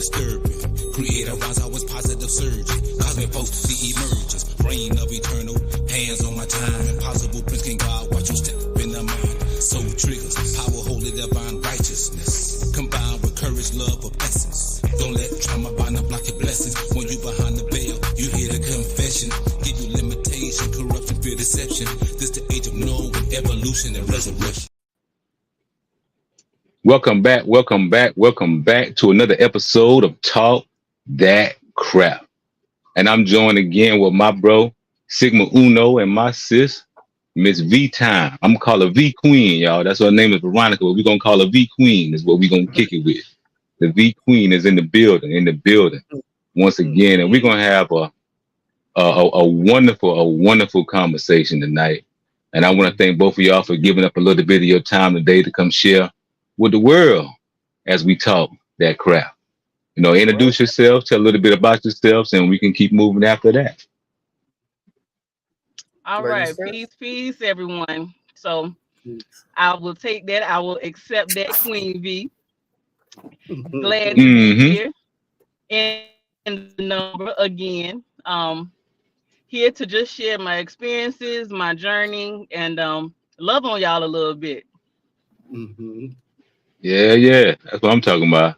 disturbing. Creative rise, I was positive surgeon. Cosmic force, the emergence. Brain of eternal, hands on my time. Impossible prince, can God watch you step in the mind. Soul triggers, power, holy, divine righteousness. Combined with courage, love of essence. Don't let trauma bind and block your blessings. When you behind the veil, you hear the confession. Give you limitation, corruption, fear, deception. This the age of knowing, evolution, and resurrection. Welcome back to another episode of Talk That Crap. And I'm joined again with my bro, Sigma Uno, and my sis, Miss V Time. I'm gonna call her V Queen, y'all. That's her name is Veronica, but we're gonna call her V Queen, is what we're gonna kick it with. The V Queen is in the building once again, and we're gonna have a wonderful conversation tonight. And I want to thank both of y'all for giving up a little bit of your time today to come share with the world as we talk that crap. You know, introduce yourselves, tell a little bit about yourselves, and we can keep moving after that. All right, peace, everyone. So I will take that. I will accept that, Queen V. Glad to be here in the number again. Here to just share my experiences, my journey, and love on y'all a little bit. Yeah, that's what I'm talking about.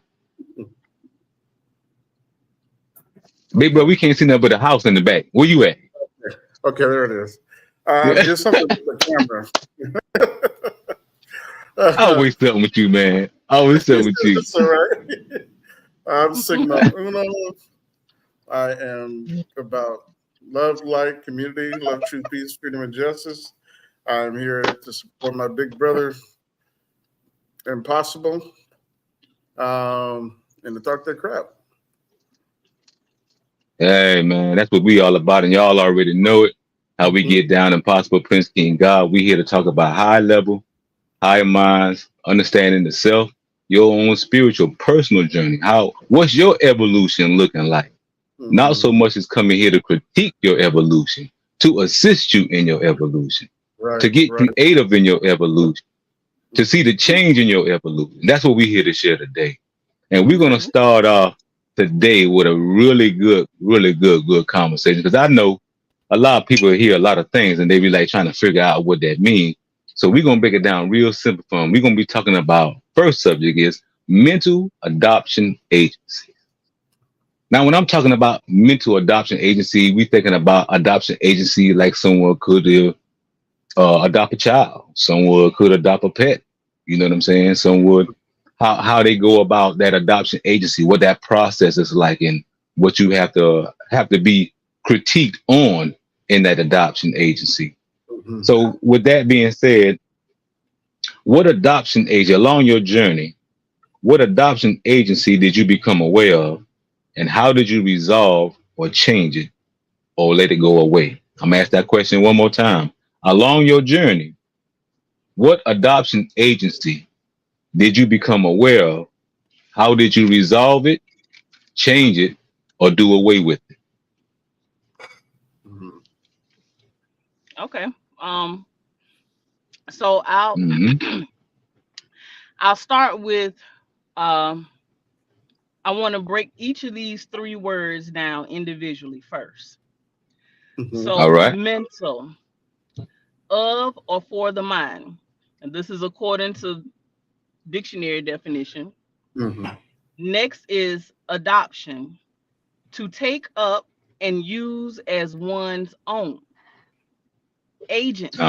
Big bro, we can't see nothing but the house in the back. Where you at? Okay, there it is. Just something with the camera. Always something with you, man. Always something with you. That's all right. I'm Sigma Uno. I am about love, light, community, love, truth, peace, freedom, and justice. I'm here to support my big brother, Impossible, and to talk that crap. Hey, man, that's what we all about, and y'all already know it. How we get down, Impossible, Prince, King, God. We here to talk about high level, higher minds, understanding the self, your own spiritual, personal journey. What's your evolution looking like? Not so much as coming here to critique your evolution, to assist you in your evolution, to get creative in your evolution, to see the change in your evolution. That's what we're here to share today. And we're going to start off today with a really good conversation, because I know a lot of people hear a lot of things and they be like trying to figure out what that means. So we're going to break it down real simple for them. We're going to be talking about, first subject is mental adoption agency. Now, when I'm talking about mental adoption agency, we're thinking about adoption agency like someone could adopt a child. Someone could adopt a pet. You know what I'm saying? Someone, how they go about that adoption agency, what that process is like, and what you have to be critiqued on in that adoption agency. So with that being said, what adoption agency, along your journey, what adoption agency did you become aware of, and how did you resolve or change it or let it go away? I'm gonna ask that question one more time. Along your journey, what adoption agency did you become aware of? How did you resolve it, change it, or do away with it? Okay. So I'll I'll start with I want to break each of these three words down individually first. So all right. Mental, of or for the mind. And this is according to dictionary definition. Next is adoption, to take up and use as one's own. Agency,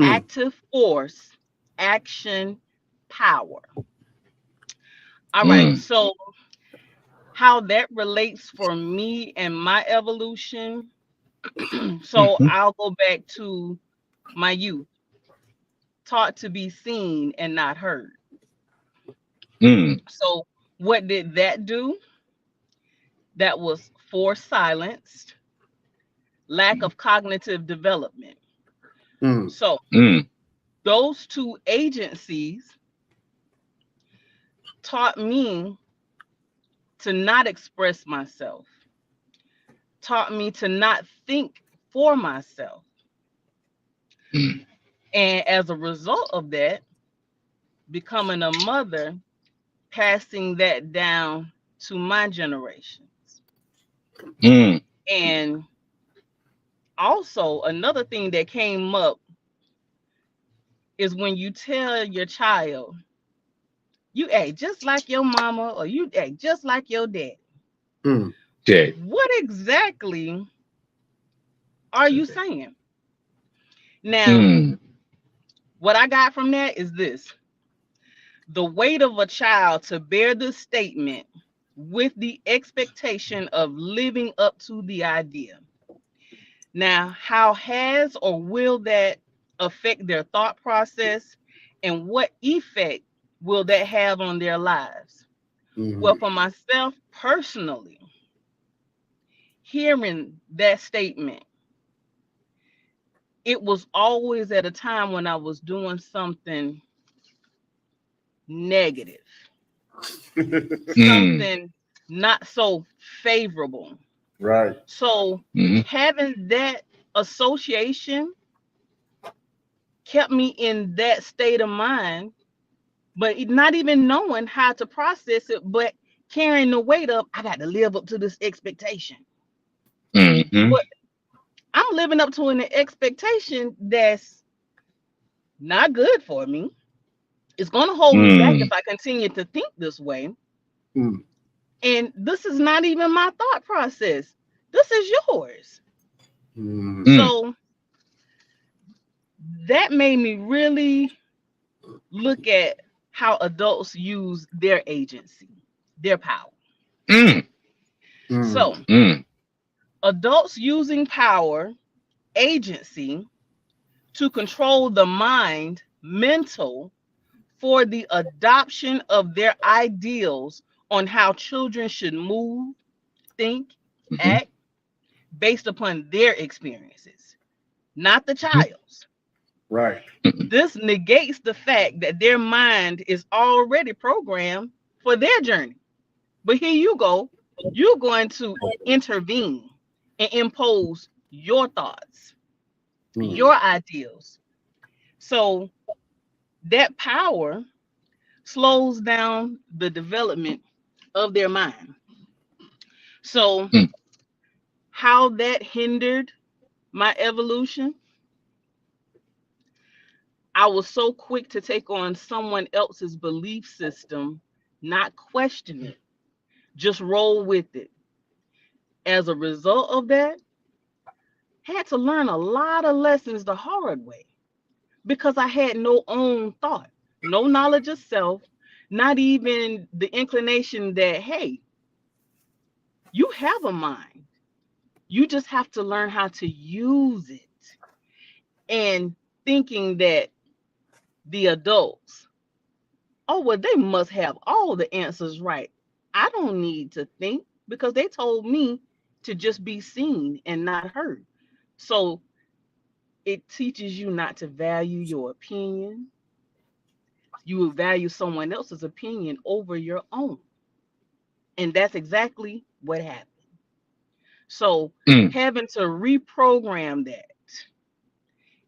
active force, action, power. All right, so how that relates for me and my evolution. So I'll go back to my youth, taught to be seen and not heard. So what did that do? That was force silenced, lack of cognitive development. So those two agencies taught me to not express myself, taught me to not think for myself. And as a result of that, becoming a mother passing that down to my generations. Mm. And also another thing that came up is when you tell your child, you act just like your mama or you act just like your dad. Yeah. What exactly are you saying? Now, Mm. what I got from that is this: the weight of a child to bear the statement with the expectation of living up to the idea. Now, how has or will that affect their thought process, and what effect will that have on their lives? Well, for myself personally, hearing that statement, it was always at a time when I was doing something negative, Mm. something not so favorable. Right. So Mhm. having that association kept me in that state of mind, but not even knowing how to process it, but carrying the weight of, I got to live up to this expectation. Mhm. But I'm living up to an expectation that's not good for me. It's going to hold me back if Mm. I continue to think this way. Mm. And this is not even my thought process. This is yours. Mm. Mm. So that made me really look at how adults use their agency, their power. Mm. So, Mm. Mm. adults using power, agency to control the mind, mental, for the adoption of their ideals on how children should move, think, Mhm. act based upon their experiences, not the Mhm. child's. Right. Mhm. This negates the fact that their mind is already programmed for their journey. But here you go, you're going to intervene and impose your thoughts, Mm. your ideals. So that power slows down the development of their mind. So, Mm. how that hindered my evolution, I was so quick to take on someone else's belief system, not question it, just roll with it. As a result of that, had to learn a lot of lessons the hard way because I had no own thought, no knowledge of self, not even the inclination that, hey, you have a mind. You just have to learn how to use it. And thinking that the adults, oh, well, they must have all the answers right. I don't need to think because they told me to just be seen and not heard. So it teaches you not to value your opinion. You will value someone else's opinion over your own. And that's exactly what happened. So Mm. having to reprogram that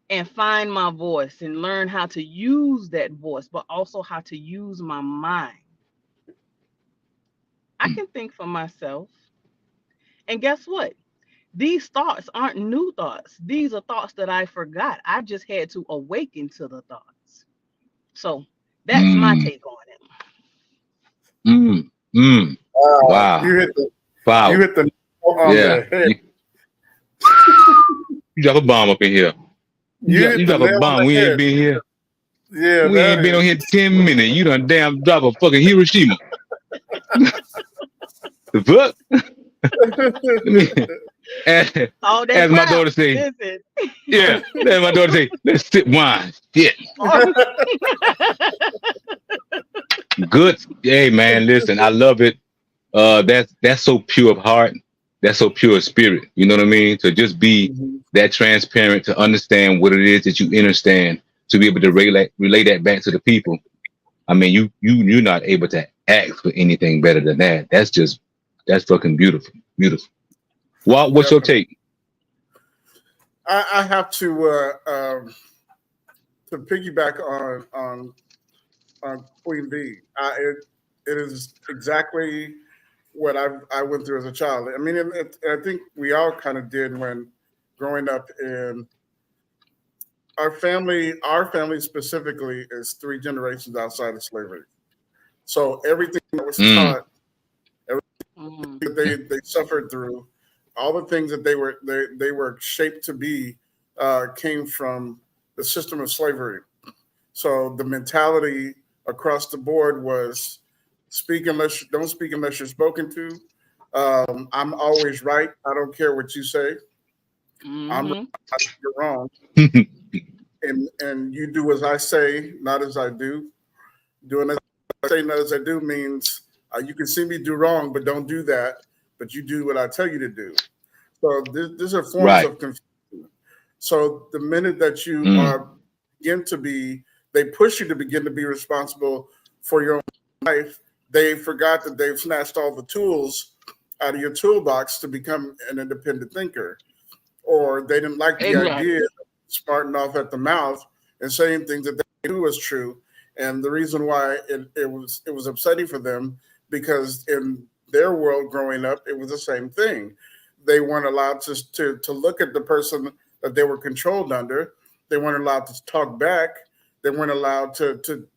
and find my voice and learn how to use that voice, but also how to use my mind. I Mm. can think for myself. And guess what? These thoughts aren't new thoughts. These are thoughts that I forgot. I just had to awaken to the thoughts. So that's my Mm. take on it. Mm. Mm. Wow. You Wow. hit the nail on Yeah. the head. You drop a bomb up in here. You You hit the drop a nail on bomb. the We ain't head. been here. Yeah, We that ain't been on is. here 10 minutes. You done damn drop a fucking Hiroshima. The fuck? as, All that as my crap. daughter say, Listen. yeah. As my daughter say, let's sip wine. Shit. Good. Hey man, listen, I love it. That's so pure of heart. That's so pure of spirit. You know what I mean? To just be Mhm. that transparent, to understand what it is that you understand, to be able to relay that back to the people. I mean, you're not able to ask for anything better than that. That's fucking beautiful. Beautiful. What's your Definitely. take? I have to piggyback on Queen B. it is exactly what I went through as a child. I mean, and I think we all kind of did when growing up in our family. Our family specifically is 3 generations outside of slavery. So everything that was taught, everything that they suffered through, all the things that they were shaped to be, came from the system of slavery. So the mentality across the board was don't speak unless you're spoken to. I'm always right. I don't care what you say. I'm right, you're wrong, and you do as I say, not as I do. Doing as I say, not as I do means you can see me do wrong, but don't do that. But you do what I tell you to do. So these are forms of confusion. So the minute that you are begin to be, they push you to begin to be responsible for your own life. They forgot that they've snatched all the tools out of your toolbox to become an independent thinker, or they didn't like the idea of smarting off at the mouth and saying things that they knew was true. And the reason why it was upsetting for them, because in their world growing up, it was the same thing. They weren't allowed to look at the person that they were controlled under. They weren't allowed to talk back. They weren't allowed to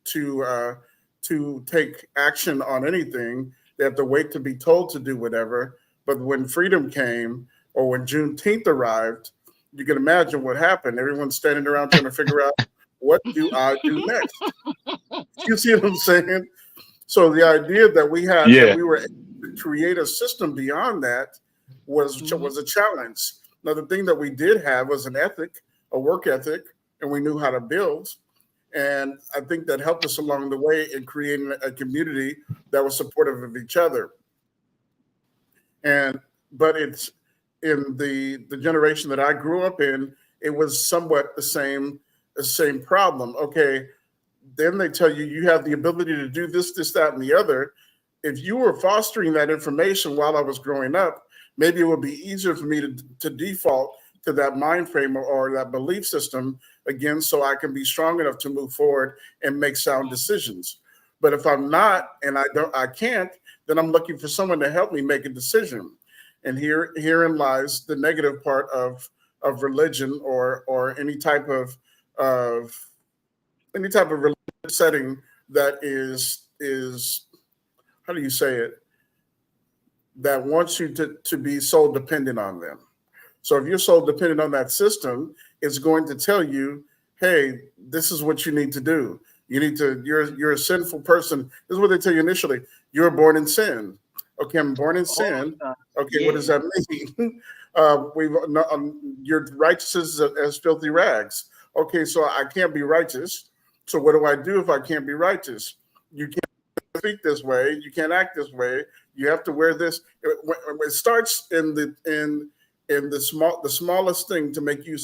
take action on anything. They have to wait to be told to do whatever. But when freedom came, or when Juneteenth arrived, you can imagine what happened. Everyone's standing around trying to figure out, what do I do next? You see what I'm saying? So the idea that we had, that we were able to create a system beyond that was a challenge. Now, the thing that we did have was an ethic, a work ethic, and we knew how to build. And I think that helped us along the way in creating a community that was supportive of each other. But it's in the generation that I grew up in, it was somewhat the same problem. Okay, then they tell you you have the ability to do this, this, that, and the other. If you were fostering that information while I was growing up, maybe it would be easier for me to default to that mind frame or that belief system again, so I can be strong enough to move forward and make sound decisions. But if I'm not, and I can't, then I'm looking for someone to help me make a decision. And herein lies the negative part of religion or any type of religious setting that is how do you say it? That wants you to be so dependent on them. So if you're so dependent on that system, it's going to tell you, hey, this is what you need to do. You're a sinful person. This is what they tell you initially. You're born in sin. Okay, I'm born in sin. Okay, what does that mean? Your righteousness is as filthy rags. Okay, so I can't be righteous. So what do I do if I can't be righteous? You can't speak this way. You can't act this way. You have to wear this. It starts in the smallest thing to make you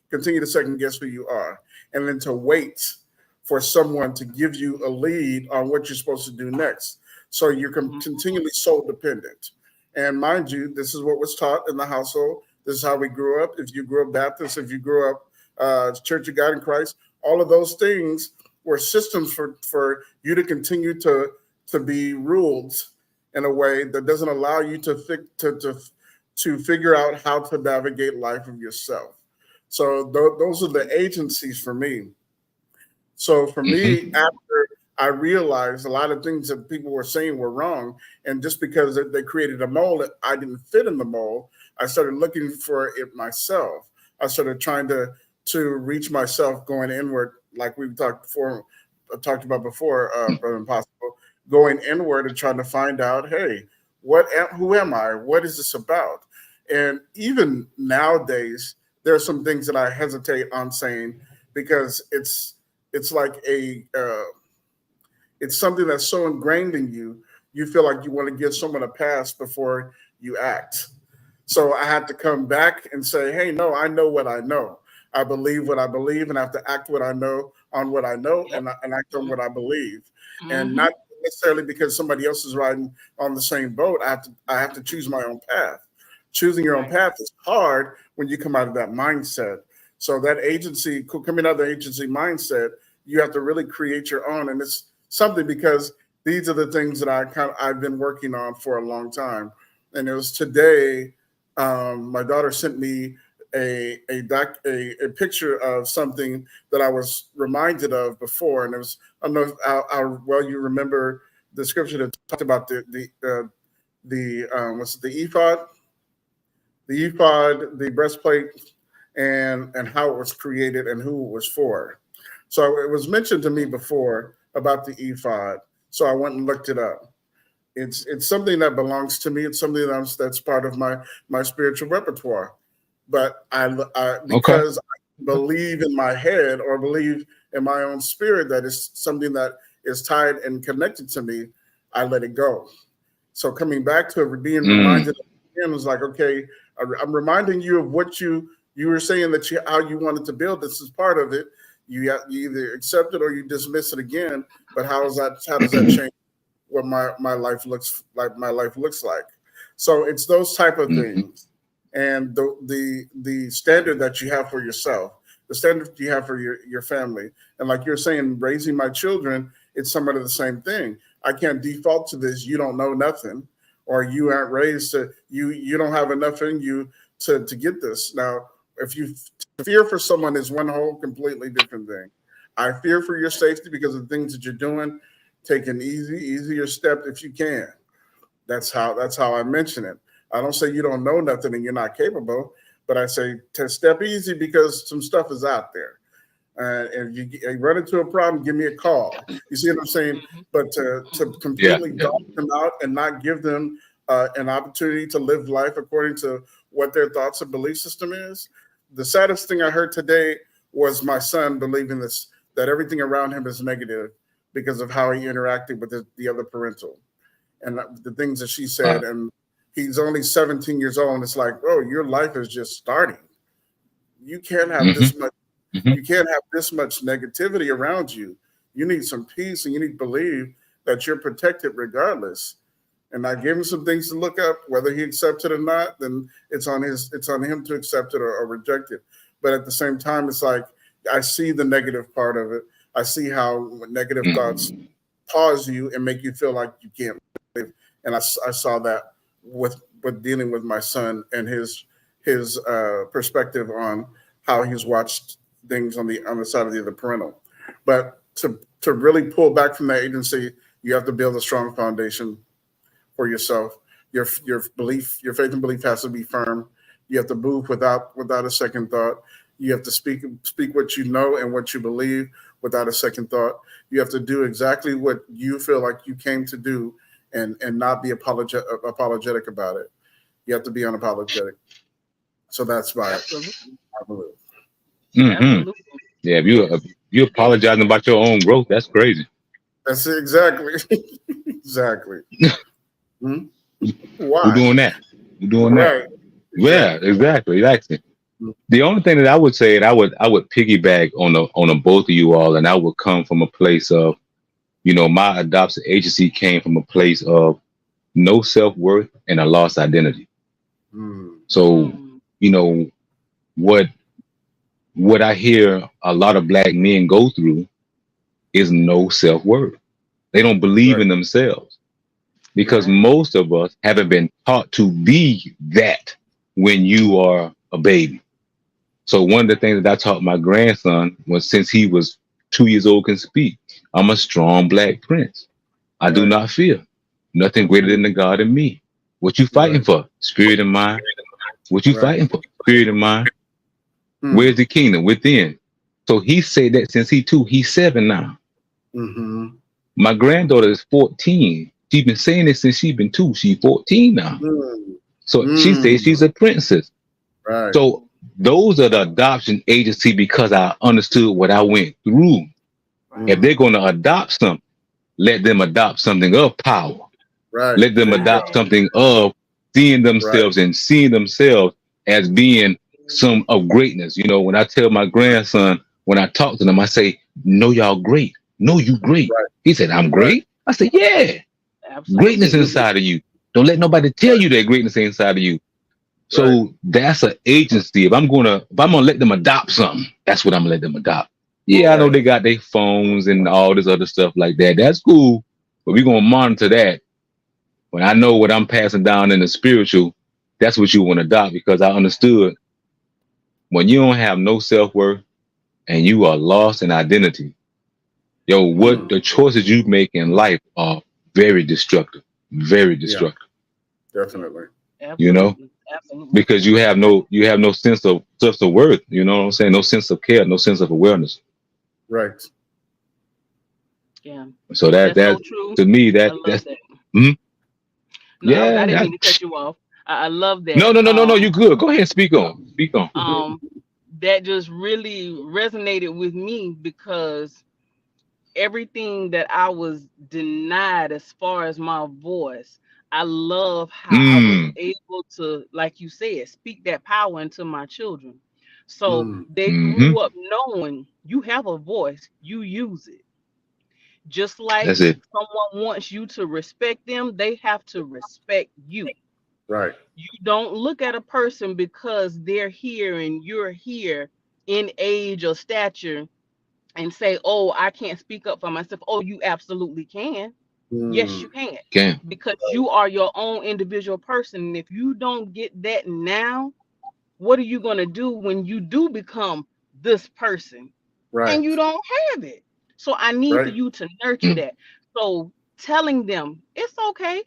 continue to second guess who you are, and then to wait for someone to give you a lead on what you're supposed to do next. So you're continually soul dependent. And mind you, this is what was taught in the household. This is how we grew up. If you grew up Baptist, if you grew up Church of God in Christ, all of those things were systems for you to continue to be ruled in a way that doesn't allow you to figure out how to navigate life of yourself. So those are the agencies for me. So for me, after I realized a lot of things that people were saying were wrong, and just because they created a mold, I didn't fit in the mold, I started looking for it myself. I started trying to reach myself, going inward, like we've talked about before, Brother Impossible, going inward and trying to find out, hey, who am I? What is this about? And even nowadays, there are some things that I hesitate on saying, because it's like it's something that's so ingrained in you. You feel like you want to give someone a pass before you act. So I had to come back and say, hey, no, I know what I know. I believe what I believe, and I have to act what I know on what I know, and act on what I believe. And not necessarily because somebody else is riding on the same boat. I have to choose my own path. Choosing your own path is hard when you come out of that mindset. So that coming out of the agency mindset, you have to really create your own. And it's something, because these are the things that I've been working on for a long time. And it was today, my daughter sent me a picture of something that I was reminded of before, and it was, I don't know how well you remember the scripture that talked about what's it, the ephod, the breastplate, and how it was created and who it was for. So it was mentioned to me before about the ephod, so I went and looked it up. It's something that belongs to me. It's something that's part of my spiritual repertoire. But I because I believe in my head or believe in my own spirit that it's something that is tied and connected to me, I let it go. So coming back to it, being reminded again was like, okay, I'm reminding you of what you were saying that how you wanted to build. This is part of it. You either accept it or you dismiss it again. But how does that change what my life looks like? My life looks like. So it's those type of things, and the standard that you have for yourself, the standard you have for your family, and like you're saying, raising my children, it's somewhat of the same thing. I can't default to this. You don't know nothing, or you aren't raised to you don't have enough in you to get this. Now, if you fear for someone is one whole completely different thing. I fear for your safety because of the things that you're doing. Take an easier step if you can. That's how I mention it. I don't say you don't know nothing and you're not capable, but I say to step easy because some stuff is out there. And you run into a problem, give me a call. You see what I'm saying? But to completely dog them out and not give them an opportunity to live life according to what their thoughts and belief system is. The saddest thing I heard today was my son believing this, that everything around him is negative because of how he interacted with the other parental and the things that she said. And he's only 17 years old. And it's like, oh, your life is just starting. You can't have this much. You can't have this much negativity around you. You need some peace and you need to believe that you're protected regardless. And I gave him some things to look up, whether he accepts it or not, then it's on him to accept it or reject it. But at the same time, it's like, I see the negative part of it. I see how negative thoughts pause you and make you feel like you can't live. And I saw that with dealing with my son and his perspective on how he's watched things on the side of the other parental. But to really pull back from that agency, you have to build a strong foundation for yourself. Your belief, your faith and belief has to be firm. You have to move without a second thought. You have to speak what you know and what you believe without a second thought. You have to do exactly what you feel like you came to do and not be apologetic about it. You have to be unapologetic. So that's my belief. Yeah, if you apologizing about your own growth, that's crazy. That's it, exactly. Exactly. Why? We're doing that. Right. Yeah, exactly. The only thing that I would say, and I would piggyback on both of you all, and I would come from a place of, my adoption agency came from a place of no self-worth and a lost identity. So, what I hear a lot of Black men go through is no self-worth. They don't believe in themselves because most of us haven't been taught to be that when you are a baby. So one of the things that I taught my grandson was, since he was 2 years old, can speak, I'm a strong Black prince. I do not fear. Nothing greater than the God in me. What you fighting for? Spirit and mind. What you fighting for? Spirit and mind. Where's the kingdom? Within. So he said that since he's 2, he's 7 now. My granddaughter is 14. She's been saying this since she's been 2. She's 14 now. So she says she's a princess. Right. So those are the adoption agency because I understood what I went through. If they're going to adopt something, let them adopt something of power. Right. Let them adopt something of seeing themselves and seeing themselves as being some of greatness. When I tell my grandson, when I talk to them, I say, "No, y'all great. No, you great." He said, "I'm great." I said, "Yeah, greatness inside of you. Don't let nobody tell you that greatness inside of you." So that's an agency. If I'm gonna let them adopt something, that's what I'm gonna let them adopt. Yeah, I know they got their phones and all this other stuff like that. That's cool. But we're gonna monitor that. When I know what I'm passing down in the spiritual, that's what you want to adopt, because I understood when you don't have no self-worth and you are lost in identity, yo, what the choices you make in life are very destructive. Very destructive. Yeah, definitely. You know? Absolutely. Because you have no sense of worth, you know what I'm saying? No sense of care, no sense of awareness. Right. Yeah. So That's that so true. to me I that's love that. mhm. I didn't Yeah. mean to cut you off. I love No, that. no, no, no, no. You good. Go ahead. Speak on. Speak on. That just really resonated with me because everything that I was denied as far as my voice, I love how I was able to, like you said, speak that power into my children. So they grew up knowing you have a voice, you use it. Just like That's it. someone wants you to respect them, they have to respect you. Right. You don't look at a person because they're here and you're here in age or stature and say, oh, I can't speak up for myself. Oh, you absolutely can. Yes, you can. Can. Because you are your own individual person. And if you don't get that now, what are you going to do when you do become this person Right. and you don't have it? So I need for Right. you to nurture that. So telling them it's okay.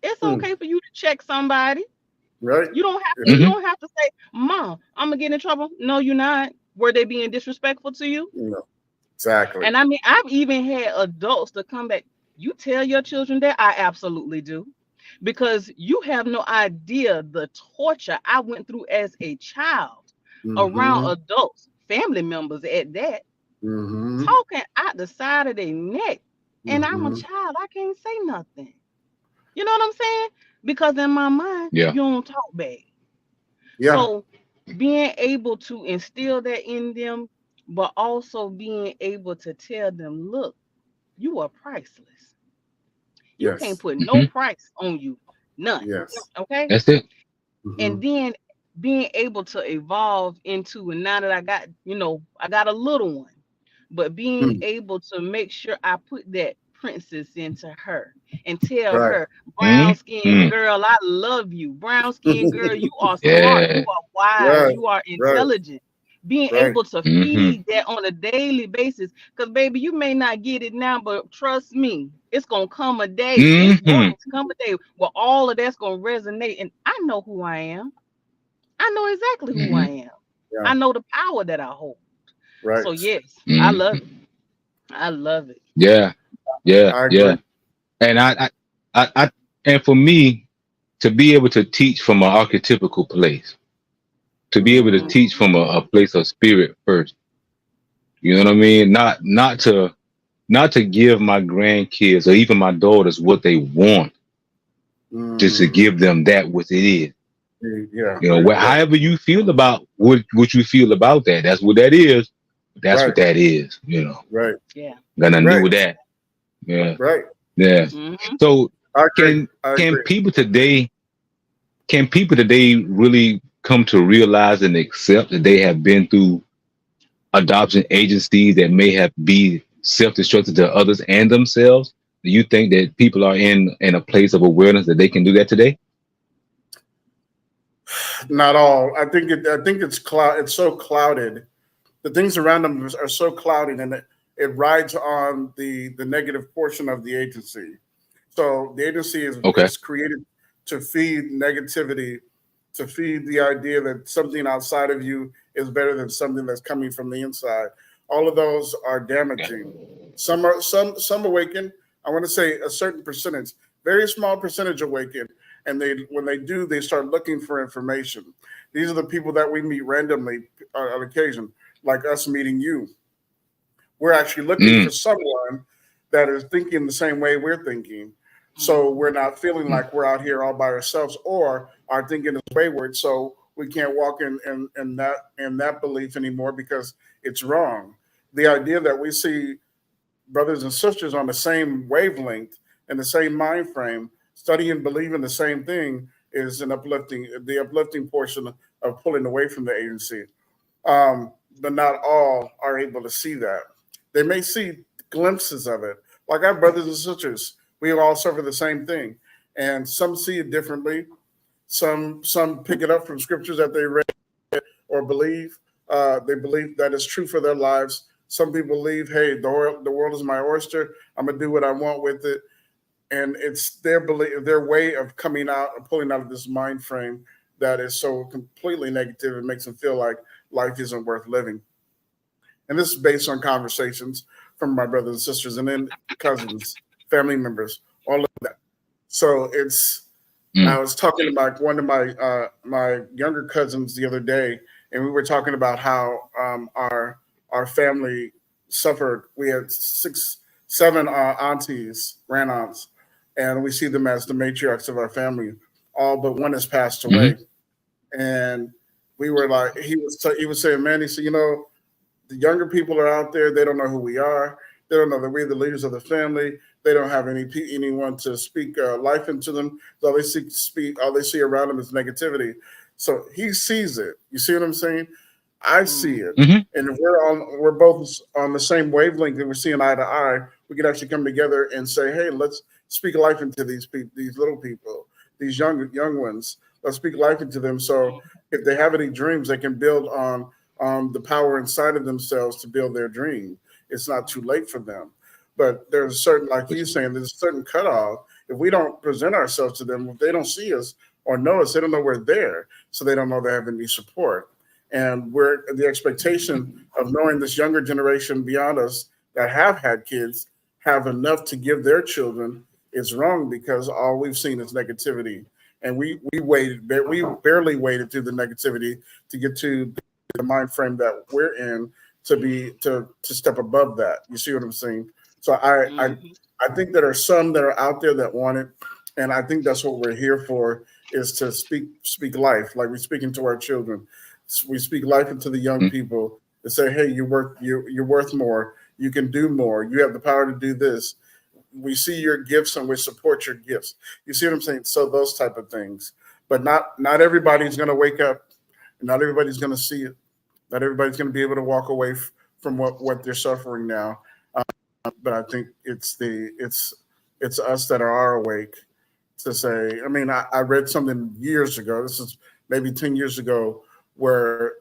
It's okay for you to check somebody. Right. You don't have to say, Mom, I'm gonna get in trouble. No, you're not. Were they being disrespectful to you? No. Exactly. And I mean, I've even had adults to come back. You tell your children that? I absolutely do. Because you have no idea the torture I went through as a child around adults, family members at that, talking out the side of their neck. And I'm a child. I can't say nothing. You know what I'm saying? Because in my mind, Yeah. you don't talk back. Yeah. So being able to instill that in them, but also being able to tell them, look, you are priceless. You can't Yes. put no price on you. None. Yes. Okay. That's it. And then being able to evolve into, and now that I got, I got a little one, but being able to make sure I put that princess into her and tell Right. her, brown skin girl, I love you. Brown skin girl, you are smart, you Yeah. are wise, Right. you are Right. intelligent. Being Right. able to feed that on a daily basis, because baby, you may not get it now, but trust me, it's gonna come a day. It's going to come a day where all of that's gonna resonate, and I know who I am. I know exactly who I am. Yeah. I know the power that I hold. Right. So yes, I love it. I love it. Yeah. Yeah. I Yeah. agree. And I and for me to be able to teach from an archetypical place, to be able to teach from a place of spirit first. You know what I mean? Not to give my grandkids or even my daughters what they want, just to give them that what it is. Yeah. You know, however you feel about what you feel about that, that's what that is. That's what that is. You know, Right. Yeah. got nothing to do Right. with that. Yeah, Right. yeah. So I agree. can people today really come to realize and accept that they have been through adoption agencies that may have be self-destructive to others and themselves? Do you think that people are in a place of awareness that they can do that today? Not all. I think it's It's so clouded. The things around them are so clouded, and it rides on the negative portion of the agency. So the agency Okay. is created to feed negativity, to feed the idea that something outside of you is better than something that's coming from the inside. All of those are damaging. Some awaken. I want to say a certain percentage, very small percentage awaken, and when they do, they start looking for information. These are the people that we meet randomly on occasion, like us meeting you. We're actually looking for someone that is thinking the same way we're thinking. So we're not feeling like we're out here all by ourselves, or our thinking is wayward. So we can't walk in that belief anymore because it's wrong. The idea that we see brothers and sisters on the same wavelength and the same mind frame, study and believe in the same thing is the uplifting portion of pulling away from the agency. But not all are able to see that. They may see glimpses of it, like our brothers and sisters. We all suffer the same thing, and some see it differently. Some pick it up from scriptures that they read or believe. They believe that it's true for their lives. Some people believe, hey, the world is my oyster. I'm gonna do what I want with it, and it's their belief, their way of coming out and pulling out of this mind frame that is so completely negative. It makes them feel like life isn't worth living. And this is based on conversations from my brothers and sisters, and then cousins, family members, all of that. So I was talking to one of my younger cousins the other day, and we were talking about how our family suffered. We had 7 aunties, grandaunts, and we see them as the matriarchs of our family. All but one has passed away, and we were like, he was saying, man, he said, the younger people are out there. They don't know who we are. They don't know that we're the leaders of the family. They don't have anyone to speak life into them. All they see around them is negativity. So he sees it. You see what I'm saying? I see it, and if we're both on the same wavelength and we're seeing eye to eye, we could actually come together and say, hey, let's speak life into these little people, these young ones. Let's speak life into them. So if they have any dreams, they can build on the power inside of themselves to build their dream. It's not too late for them. But there's a certain, like you're saying, there's a certain cutoff. If we don't present ourselves to them, if they don't see us or know us, they don't know we're there. So they don't know they have any support. And we're the expectation of knowing this younger generation beyond us that have had kids have enough to give their children is wrong, because all we've seen is negativity. And we barely waded through the negativity to get to the mind frame that we're in to step above that. You see what I'm saying? So I think there are some that are out there that want it, and I think that's what we're here for, is to speak life, like we're speaking to our children. We speak life into the young people to say, hey, you're worth more. You can do more. You have the power to do this. We see your gifts and we support your gifts. You see what I'm saying? So those type of things. But not everybody's going to wake up. Not everybody's going to see it. Not everybody's going to be able to walk away from what they're suffering now. But I think it's us that are awake to say. I mean, I read something years ago. This is maybe 10 years ago, where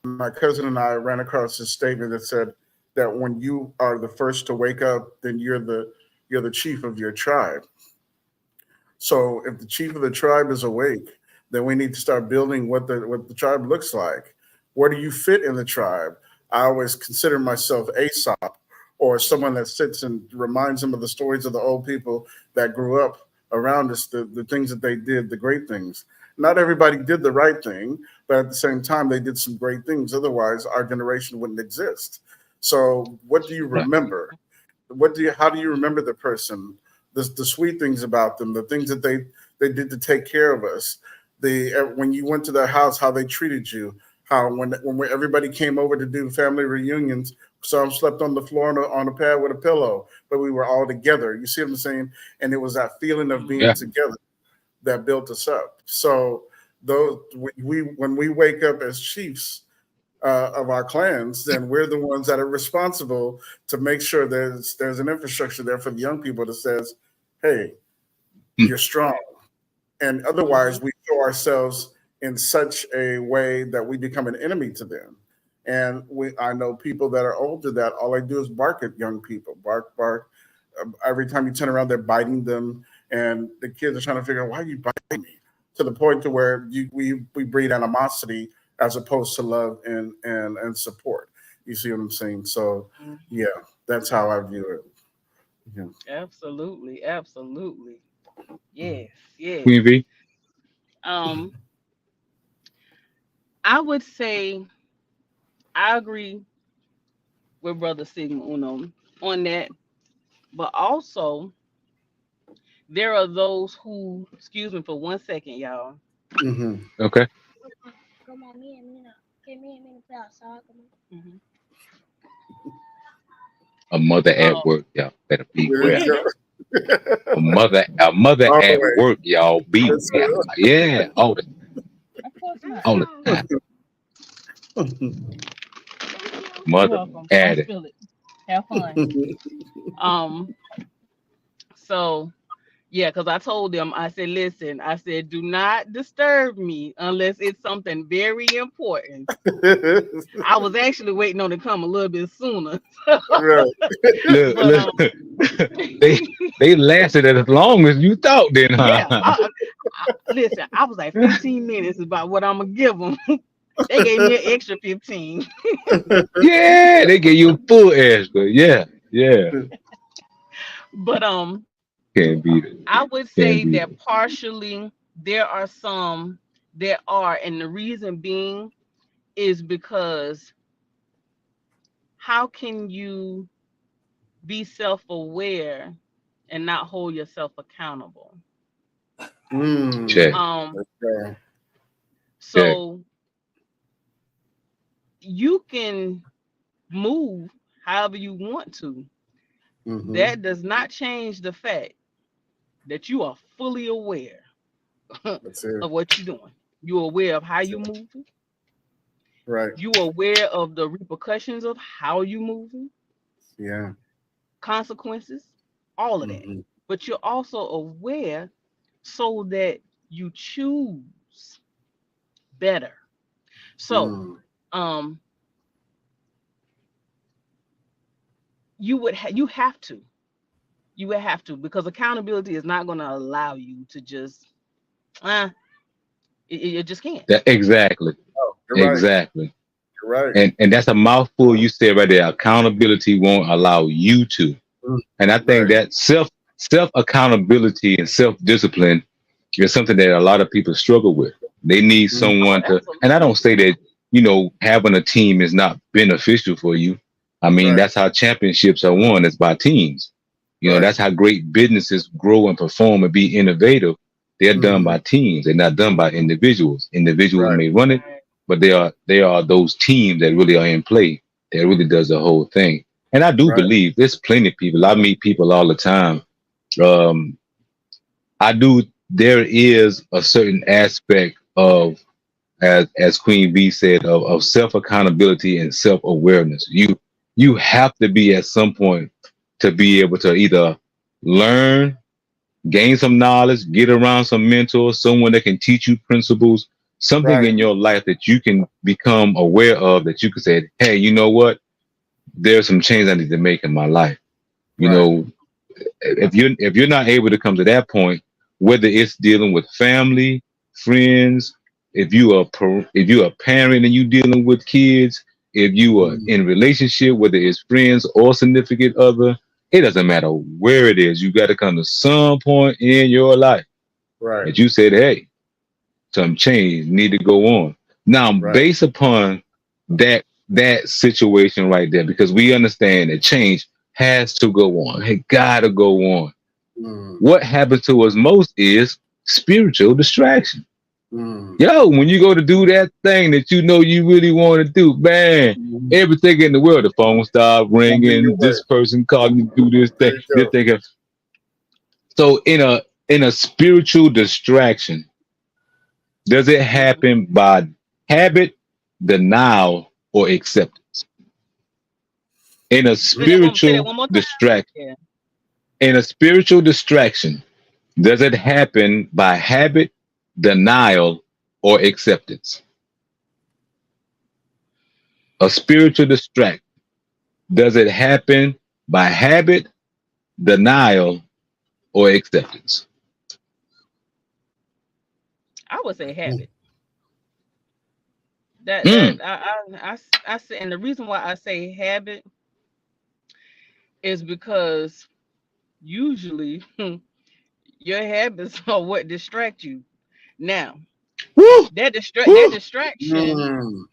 my cousin and I ran across this statement that said that when you are the first to wake up, then you're the chief of your tribe. So if the chief of the tribe is awake, then we need to start building what the tribe looks like. Where do you fit in the tribe? I always consider myself Aesop, or someone that sits and reminds them of the stories of the old people that grew up around us, the things that they did, the great things. Not everybody did the right thing, but at the same time, they did some great things. Otherwise, our generation wouldn't exist. So what do you remember? How do you remember the person, the sweet things about them, the things that they did to take care of us, when you went to their house, how they treated you, how when everybody came over to do family reunions, some slept on the floor on a pad with a pillow, but we were all together. You see what I'm saying? And it was that feeling of being together that built us up. So when we wake up as chiefs of our clans, then we're the ones that are responsible to make sure there's an infrastructure there for the young people that says, hey, you're strong. And otherwise we show ourselves in such a way that we become an enemy to them. And I know people that are older that all they do is bark at young people, bark. Every time you turn around, they're biting them. And the kids are trying to figure out, why are you biting me? To the point to where we breed animosity as opposed to love and support. You see what I'm saying? So, yeah, that's how I view it. Yeah. Absolutely. Yes. Queen V. Um, I would say I agree with Brother Sigma Uno on that, but also there are those who, excuse me for 1 second, y'all. Mm-hmm. Okay. Come on, me and Mina. Okay, me and Mina play outside. Come on. Mhm. A mother at work, y'all better There beware. you go. A mother at Always. work, y'all beware. That's it. Yeah, all the Of course not. time. You're Mother welcome. at Don't it. spill it. Have fun. Um, So yeah, because I told them, I said, listen, I said, do not disturb me unless it's something very important. I was actually waiting on it to come a little bit sooner. Right. Look, But look, they they lasted as long as you thought, then, yeah, huh? listen, I was like 15 minutes is about what I'm gonna give them. They gave me an extra 15. Yeah, they gave you a full extra. Yeah, yeah. But Can't beat it. I would Can't say beat that it. partially there are some there are, and the reason being is because how can you be self-aware and not hold yourself accountable? Check, Um, Okay. check. so you can move however you want to. Mm-hmm. That does not change the fact that you are fully aware of That's it. what you're doing. You're aware of how That's you it. moving. Right. You're aware of the repercussions of how you moving, Yeah. consequences, all of that. Mm-hmm. But you're also aware so that you choose better. So, Mm. um, you have to. You would have to, because accountability is not going to allow you to just uh it just can't. That exactly, Oh, you're right. exactly. You're right. And that's a mouthful you said right there. Accountability won't allow you to. Mm. And I think Right. that self accountability and self discipline is something that a lot of people struggle with. They need Mm. Oh, someone to, and I don't absolutely. say that, having a team is not beneficial for you. I mean, Right. that's how championships are won, it's by teams. Right. That's how great businesses grow and perform and be innovative. They're done Mm-hmm. by teams. They're not done by individuals. Individuals Right. may run it, Right. but they are those teams that really are in play, that really does the whole thing. And I do Right. believe there's plenty of people. I meet people all the time. Um, I do. There is a certain aspect of, as Queen B said, of self accountability and self awareness. You have to be at some point to be able to either learn, gain some knowledge, get around some mentors, someone that can teach you principles, something Right. in your life that you can become aware of, that you can say, hey, you know what? There's some change I need to make in my life. You Right. know, if you're not able to come to that point, whether it's dealing with family, friends, if you are a parent and you dealing with kids, if you are Mm. in relationship, whether it's friends or significant other, it doesn't matter where it is. You got to come to some point in your life Right. that you said, hey, some change need to go on. Now, Right. based upon that situation right there, because we understand that change has to go on. It gotta go on. Mm. What happens to us most is spiritual distraction. Mm. Yo, when you go to do that thing that you know you really want to do, man, Mm. everything in the world, the phone start Come in your ringing, way. this person calling you to do this thing, There you this go. thing. So in a spiritual distraction, does it Mhm. happen by habit, denial, or acceptance? In a Say that spiritual one more time. distraction, Yeah. in a spiritual distraction, does it happen by habit, denial, or acceptance? A spiritual distraction, does it happen by habit, denial, or acceptance? I would say Mm. habit. That Mm. that I say, and the reason why I say habit is because usually your habits are what distract you. Now, Woo, that woo. distraction Mm.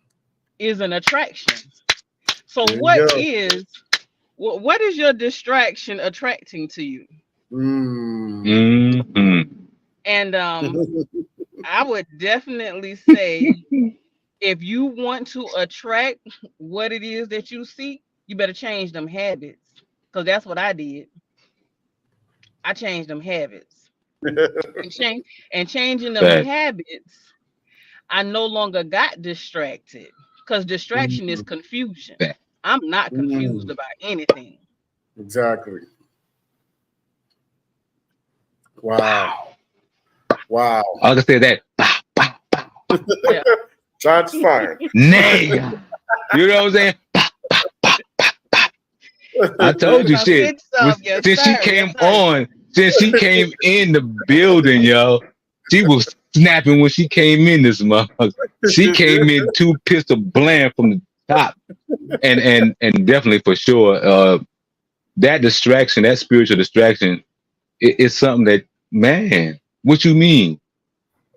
is an attraction. So There you go. what is your distraction attracting to you? Mm. Mm-hmm. And I would definitely say if you want to attract what it is that you seek, you better change them habits. Because that's what I did. I changed them habits. And changing them Fact, habits, I no longer got distracted. Because distraction is Mm. confusion. fact. I'm not confused Mm. about anything. Exactly. Wow. Wow. I can say that. Yeah. Shots fired. Nay. You know what I'm saying? I told you Some shit. good stuff. Yes, Since she sir. came Yes, sir. on, since she came in the building, yo, she was snapping when she came in this month. She came in 2 pistol bland from the top. And definitely for sure, that distraction, that spiritual distraction, it's something that, man, what you mean?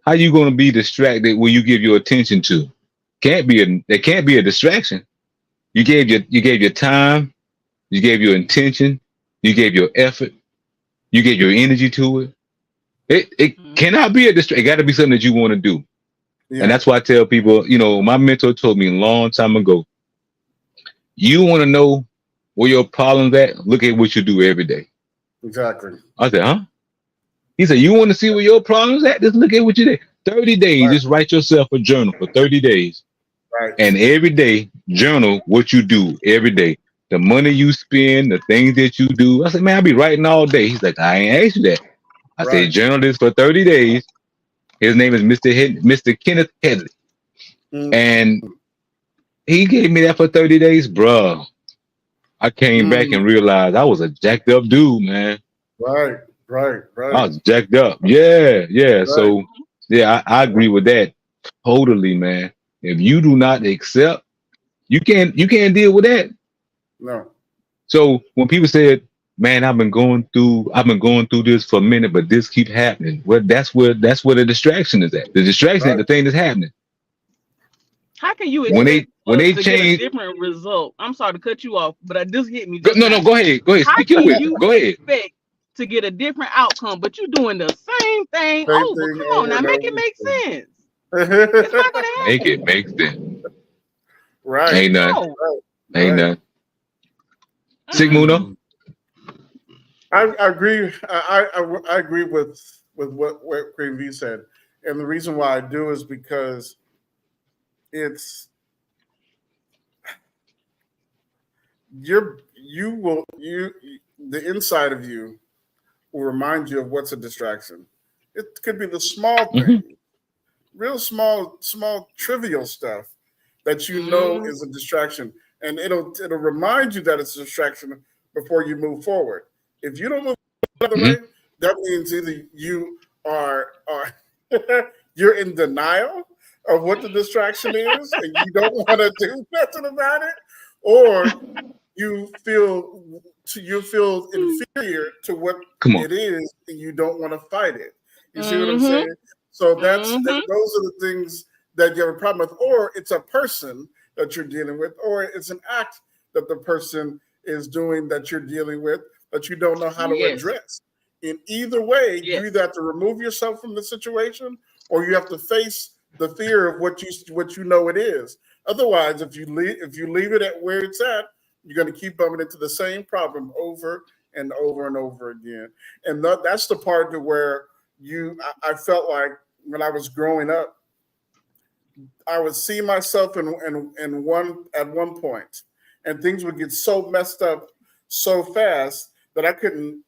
How you gonna be distracted when you give your attention to? There can't be a distraction. You gave your time, you gave your intention, you gave your effort, you gave your energy to it. It cannot be a distraction. It got to be something that you want to do. Yeah. And that's why I tell people, you know, my mentor told me a long time ago, you want to know where your problems at? Look at what you do every day. Exactly. I said, huh? He said, you want to see where your problems at? Just look at what you did. 30 days, just write yourself a journal for 30 days. Right. And every day, journal what you do every day. The money you spend, the things that you do. I said, man, I'll be writing all day. He's like, I ain't asked you that. I said, journal this for 30 days. His name is Mr. Kenneth Headley. And he gave me that for 30 days, bro. I came back and realized I was a jacked up dude, man. Right. I was jacked up. Yeah. Right. So, yeah, I agree with that totally, man. If you do not accept, you can't deal with that. No. So when people said, man, I've been going through this for a minute, but this keeps happening. Well, that's where the distraction is at. The distraction is the thing that's happening. How can you when they get change a different result? I'm sorry to cut you off, but this hit me. No, go ahead. How Speak your can way. you Go ahead. expect to get a different outcome, but you're doing the same thing over? Come on, now make it make sense. It's not gonna happen. Make it make sense. Right. Ain't none. Ain't none. Sigmundo? I agree. I agree with what Queen V said, and the reason why I do is because it's the inside of you will remind you of what's a distraction. It could be the small thing, real small, trivial stuff that you know is a distraction, and it'll remind you that it's a distraction before you move forward. If you don't move the other way, that means either you are you're in denial of what the distraction is, and you don't want to do nothing about it, or you feel inferior to what it is, and you don't want to fight it. You see what I'm saying? So those are the things that you have a problem with, or it's a person that you're dealing with, or it's an act that the person is doing that you're dealing with that you don't know how to address. In either way, you either have to remove yourself from the situation, or you have to face the fear of what you know it is. Otherwise, if you leave it at where it's at, you're going to keep bumping into the same problem over and over and over again. And that's the part to where I felt like when I was growing up, I would see myself at one point, and things would get so messed up so fast that I couldn't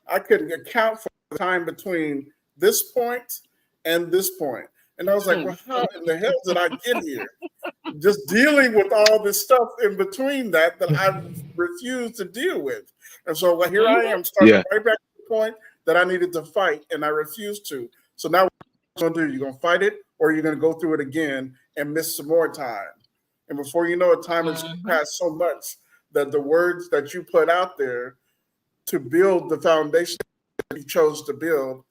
account for the time between this point and this point. And I was like, well, how in the hell did I get here? Just dealing with all this stuff in between that I refused to deal with. And so here I am starting right back to the point that I needed to fight, and I refused to. So now what you're going to do? You're going to fight it, or you're going to go through it again and miss some more time. And before you know it, time has passed so much that the words that you put out there to build the foundation that you chose to build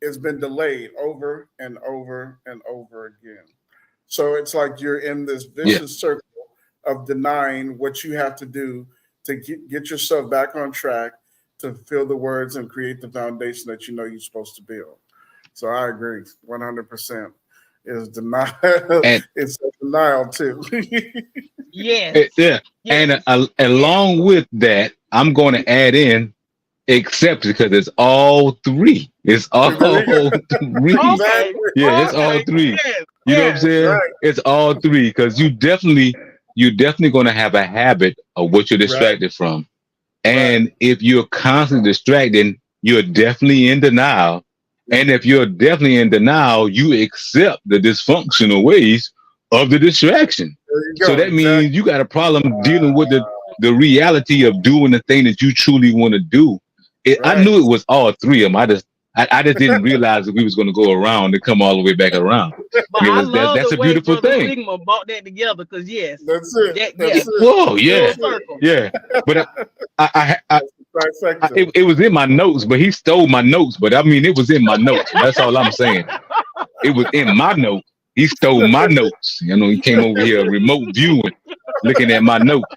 has been delayed over and over and over again. So it's like you're in this vicious circle of denying what you have to do to get yourself back on track, to fill the words and create the foundation that you know you're supposed to build. So I agree 100%. Is denial. It's a denial too. And along with that, I'm going to add in except, because it's all three. It's all three. It's all three. You know what I'm saying? Right. It's all three, because you're definitely going to have a habit of what you're distracted from. And if you're constantly distracted, you're definitely in denial And if you're definitely in denial, you accept the dysfunctional ways of the distraction. There you So go. that means Exactly. you got a problem dealing with the reality of doing the thing that you truly want to do. I Right. knew it was all three of them. I just didn't realize that we was going to go around and come all the way back around. But It I was love that's the a way beautiful Brother thing. Sigma brought that together. Cause yes, That's it. that That's yeah, it. Whoa, full yeah, That's it. circle. yeah. But I That's the trifecta. it was in my notes, but he stole my notes. But I mean, it was in my notes. That's all I'm saying. It was in my notes. He stole my notes. You know, he came over here remote viewing, looking at my notes.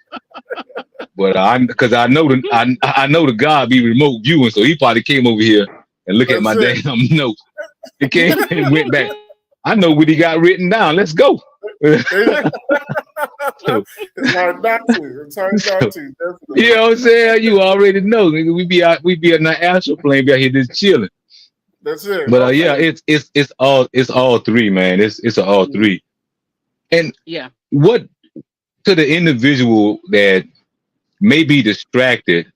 But because I know the God be remote viewing, so he probably came over here and look at That's my it. damn notes. He came and went back. I know what he got written down. Let's go. It's so, hard not to. It's hard not so, to. you Definitely. know what I'm saying? You already know. Nigga, we be in the astral plane, be out here just chilling. That's it. But yeah, it's all three, man. It's all Mm, three. And Yeah. what to the individual that may be distracted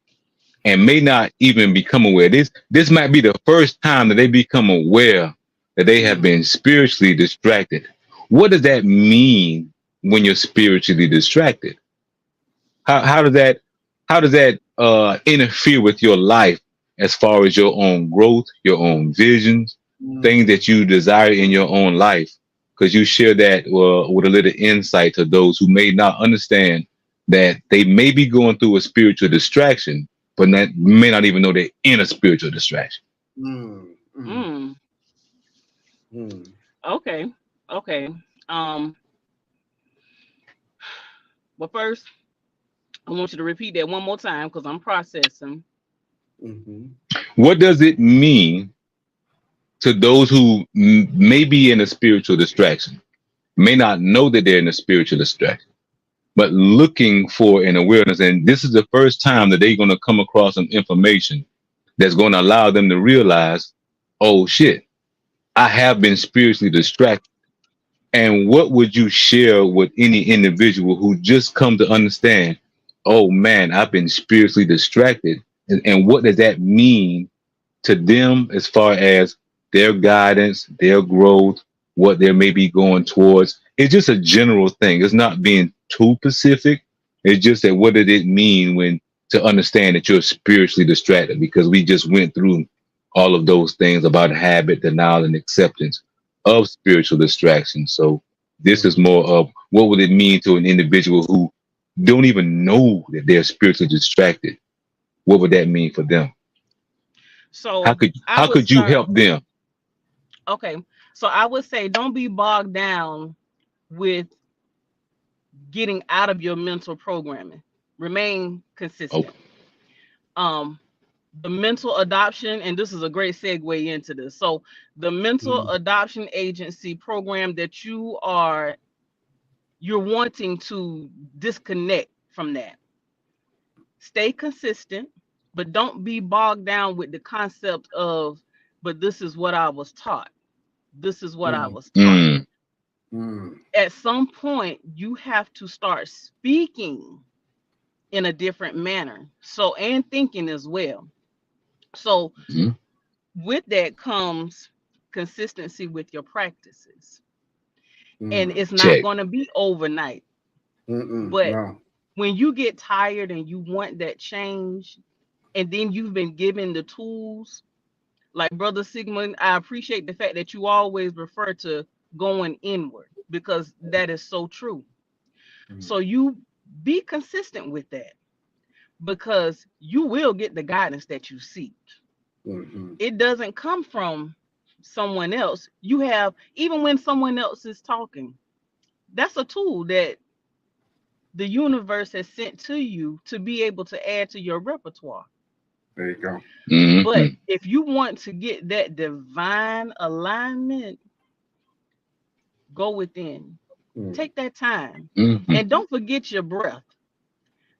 and may not even become aware. This might be the first time that they become aware that they have mm, been spiritually distracted. What does that mean when you're spiritually distracted? How does that interfere with your life as far as your own growth, your own visions, things mm. that you desire in your own life? Because you share that with a little insight to those who may not understand that they may be going through a spiritual distraction, but may not even know they're in a spiritual distraction. Mm, mm, Mm. mm, Okay. Okay. Um. But first, I want you to repeat that one more time because I'm processing. mhm, What does it mean to those who may be in a spiritual distraction, may not know that they're in a spiritual distraction, but looking for an awareness? And this is the first time that they're going to come across some information that's going to allow them to realize, oh shit, I have been spiritually distracted. And what would you share with any individual who just come to understand, oh man, I've been spiritually distracted? And what does that mean to them as far as their guidance, their growth, what they may be going towards? It's just a general thing. It's not being too specific. It's just that what did it mean when to understand that you're spiritually distracted? Because we just went through all of those things about habit, denial, and acceptance of spiritual distraction. So this is mm. more of what would it mean to an individual who don't even know that they're spiritually distracted? What would that mean for them? How So could I how would could you start. help them? Okay. So I would say don't be bogged down with getting out of your mental programming. Remain Oh, consistent. Um, the mental adoption, and this is a great segue into this. So the mental Mm, adoption agency program that you're wanting to disconnect from that. Stay consistent, but don't be bogged down with the concept of, but this is what I was taught. This is what I mm, was taught. mm, mm, At some point, you have to start speaking in a different manner. So, and thinking as well. So, mm, with that comes consistency with your practices. And mm. it's not check. going to be overnight. Mm-mm. But No. when you get tired and you want that change, and then you've been given the tools, like Brother Sigmund, I appreciate the fact that you always refer to going inward because that is so true. Mm, So you be consistent with that because you will get the guidance that you seek. mm-hmm. It doesn't come from someone else. You have, even when someone else is talking, that's a tool that the universe has sent to you to be able to add to your repertoire. There you go. But Mm-hmm. if you want to get that divine alignment, go within. Mm, Take that time. Mm-hmm. And don't forget your breath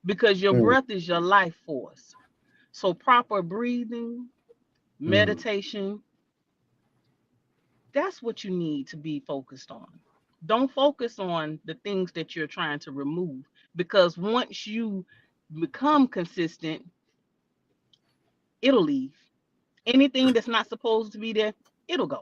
because your mm, breath is your life force. So, proper breathing, mm, meditation, that's what you need to be focused on. Don't focus on the things that you're trying to remove because once you become consistent, it'll leave. Anything that's not supposed to be there, it'll go.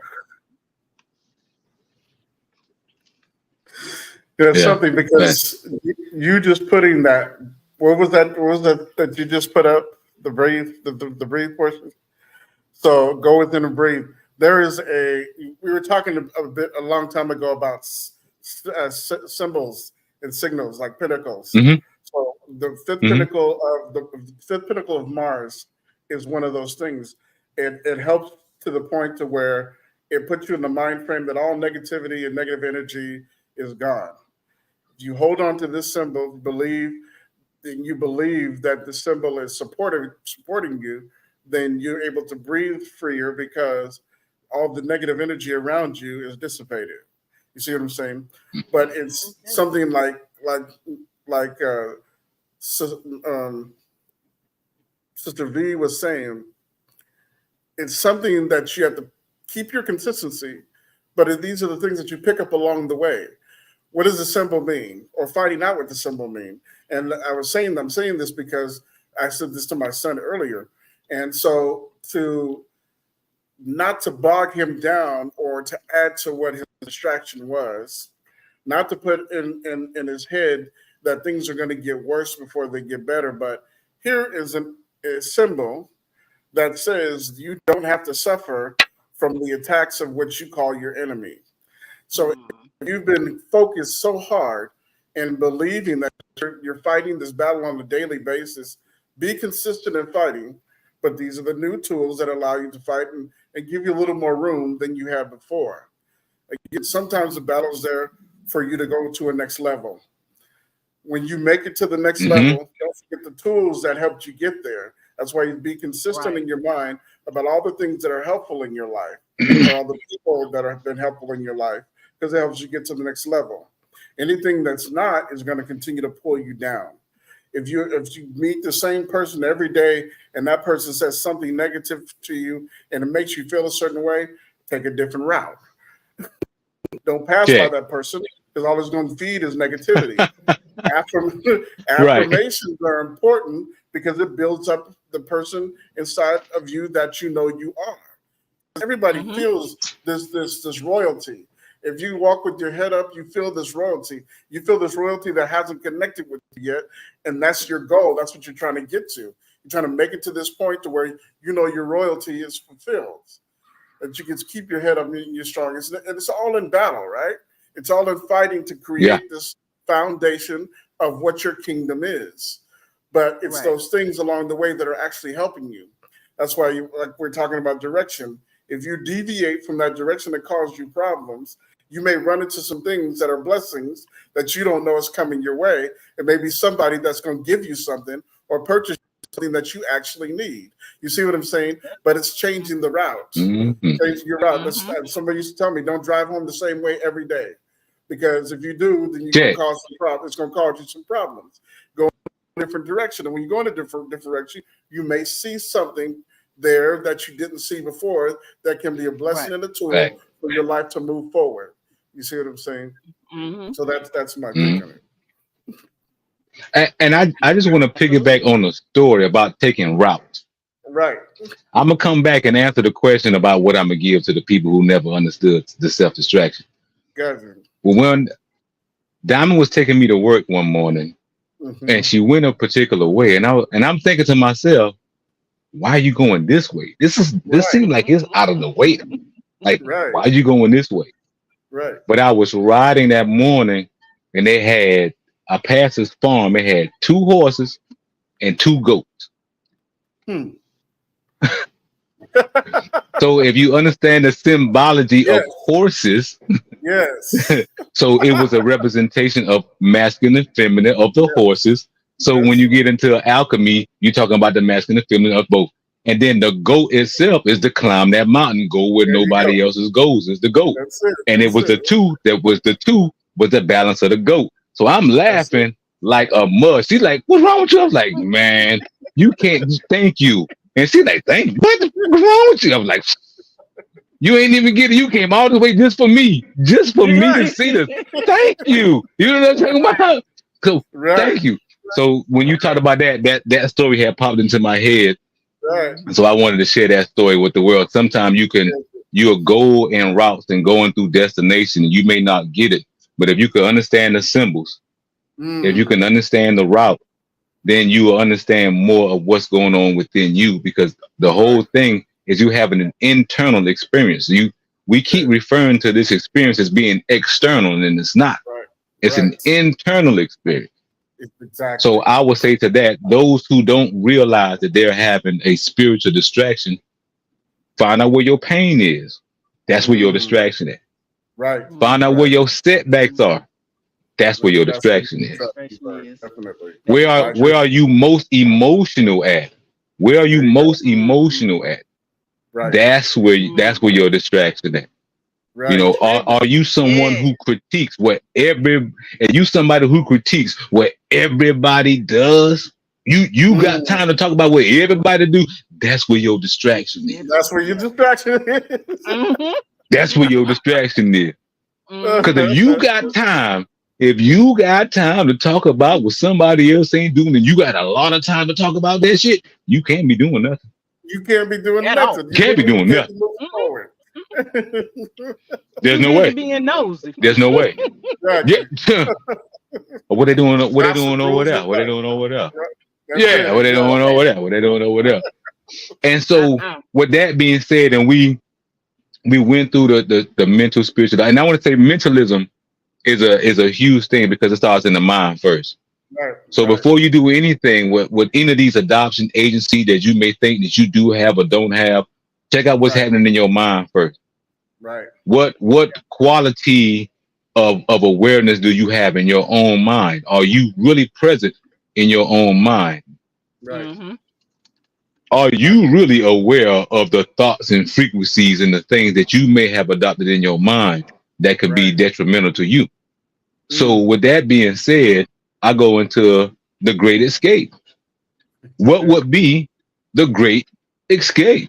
There's Yeah. something because you just putting that. What was that? What was that you just put up? The breathe, the breathe portion. So go within and breathe. There is a. We were talking a long time ago about symbols and signals like pinnacles. hmm So the hmm fifth pinnacle of Mars is one of those things. It helps to the point to where it puts you in the mind frame that all negativity and negative energy is gone. If you hold on to this symbol, you believe that the symbol is supporting you, then you're able to breathe freer because all the negative energy around you is dissipated. You see what I'm saying? But it's something like Sister V was saying. It's something that you have to keep your consistency, but these are the things that you pick up along the way. What does the symbol mean, or finding out what the symbol mean? And I'm saying this because I said this to my son earlier, and so to not to bog him down or to add to what his distraction was, not to put in his head that things are going to get worse before they get better. But here is a symbol that says you don't have to suffer from the attacks of what you call your enemy. So if you've been focused so hard and believing that you're fighting this battle on a daily basis, be consistent in fighting. But these are the new tools that allow you to fight and give you a little more room than you had before. Again, sometimes the battle's there for you to go to a next level. When you make it to the next level, don't forget the tools that helped you get there. That's why you be consistent in your mind about all the things that are helpful in your life, or all the people that have been helpful in your life, because it helps you get to the next level. Anything that's not is going to continue to pull you down. If you meet the same person every day and that person says something negative to you and it makes you feel a certain way, take a different route. Don't pass by that person because all it's going to feed is negativity. Affirmations are important because it builds up the person inside of you that you know you are. Everybody feels this royalty. If you walk with your head up, you feel this royalty. You feel this royalty that hasn't connected with you yet, and that's your goal. That's what you're trying to get to. You're trying to make it to this point to where you know your royalty is fulfilled. That you can keep your head up and you're strong. And it's all in battle, right? It's all in fighting to create this foundation of what your kingdom is. But it's those things along the way that are actually helping you. That's why like we're talking about direction. If you deviate from that direction that caused you problems, you may run into some things that are blessings that you don't know is coming your way. It may be somebody that's going to give you something or purchase something that you actually need. You see what I'm saying? But it's changing the route. Changing your route. Somebody used to tell me, don't drive home the same way every day. Because if you do, then you're going to cause some problems. It's going to cause you some problems. Go in a different direction. And when you go in a different direction, you may see something there that you didn't see before that can be a blessing and a tool for your life to move forward. You see what I'm saying? So that's my take on it. And I just want to piggyback on the story about taking routes. Right. I'm going to come back and answer the question about what I'm going to give to the people who never understood the self-distraction. Gotcha. Well, when Diamond was taking me to work one morning and she went a particular way, and I'm thinking to myself, why are you going this way? This seems like it's out of the way. Like, why are you going this way? Right. But I was riding that morning and I passed this farm. It had 2 horses and 2 goats. So if you understand the symbology of horses, so it was a representation of masculine and feminine of the horses. So when you get into alchemy, you're talking about the masculine and feminine of both. And then the goat itself is to climb that mountain, go where nobody else's goes, is the goat. And it was the two was the balance of the goat. So I'm laughing like a mud. She's like, what's wrong with you? I was like, man, you can't, thank you. And she's like, thank you. What's wrong with you? I was like, you ain't even get it. You came all the way just for me to see this. Thank you. You know what I'm talking about? So thank you. So when you talked about that story had popped into my head. Right. So I wanted to share that story with the world. Sometimes you'll go in routes and going through destination, and you may not get it. But if you can understand the symbols, if you can understand the route, then you will understand more of what's going on within you, because the whole thing is you having an internal experience. We keep referring to this experience as being external, and it's not. Right. It's an internal experience. Exactly. So I would say to that, those who don't realize that they're having a spiritual distraction, find out where your pain is. That's where your distraction is. Right. Find out where your setbacks are. That's where your distraction is. Definitely. Where are you most emotional at? Where are you most emotional at? Right. That's where your distraction is. Right. You know, are you someone who critiques what you somebody who critiques what everybody does? You got time to talk about what everybody do? That's where your distraction is. That's where your distraction is. That's where your distraction is. Because if you got time to talk about what somebody else ain't doing, and you got a lot of time to talk about that shit, you can't be doing nothing. You can't be doing nothing. You can't be doing nothing. Forward. There's no way. Being nosy. There's no way. Exactly. Yeah. What they doing? What they doing over there? What they doing over there? Yeah. What they doing over there? What they doing over there? And so, with that being said, and we went through the mental, spiritual, and I want to say mentalism is a huge thing, because it starts in the mind first. Right. So before you do anything with any of these adoption agencies that you may think that you do have or don't have, check out what's happening in your mind first. Right. What quality of awareness do you have in your own mind? Are you really present in your own mind? Right. Are you really aware of the thoughts and frequencies and the things that you may have adopted in your mind that could be detrimental to you? So with that being said, I go into the great escape. What would be the great escape?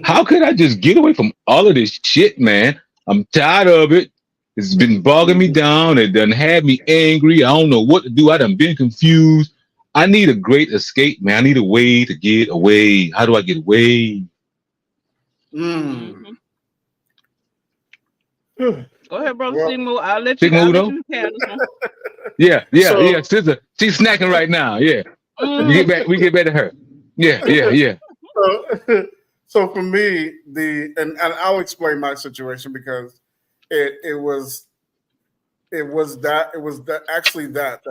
How could I just get away from all of this shit, man? I'm tired of it. It's been bogging me down. It done had me angry. I don't know what to do. I done been confused. I need a great escape, man. I need a way to get away. How do I get away? Go ahead, brother Sigmo. I'll let you handle this one. Yeah. Sister, she's snacking right now. Yeah. We get back to her. Yeah. So for me, and I'll explain my situation, because it was that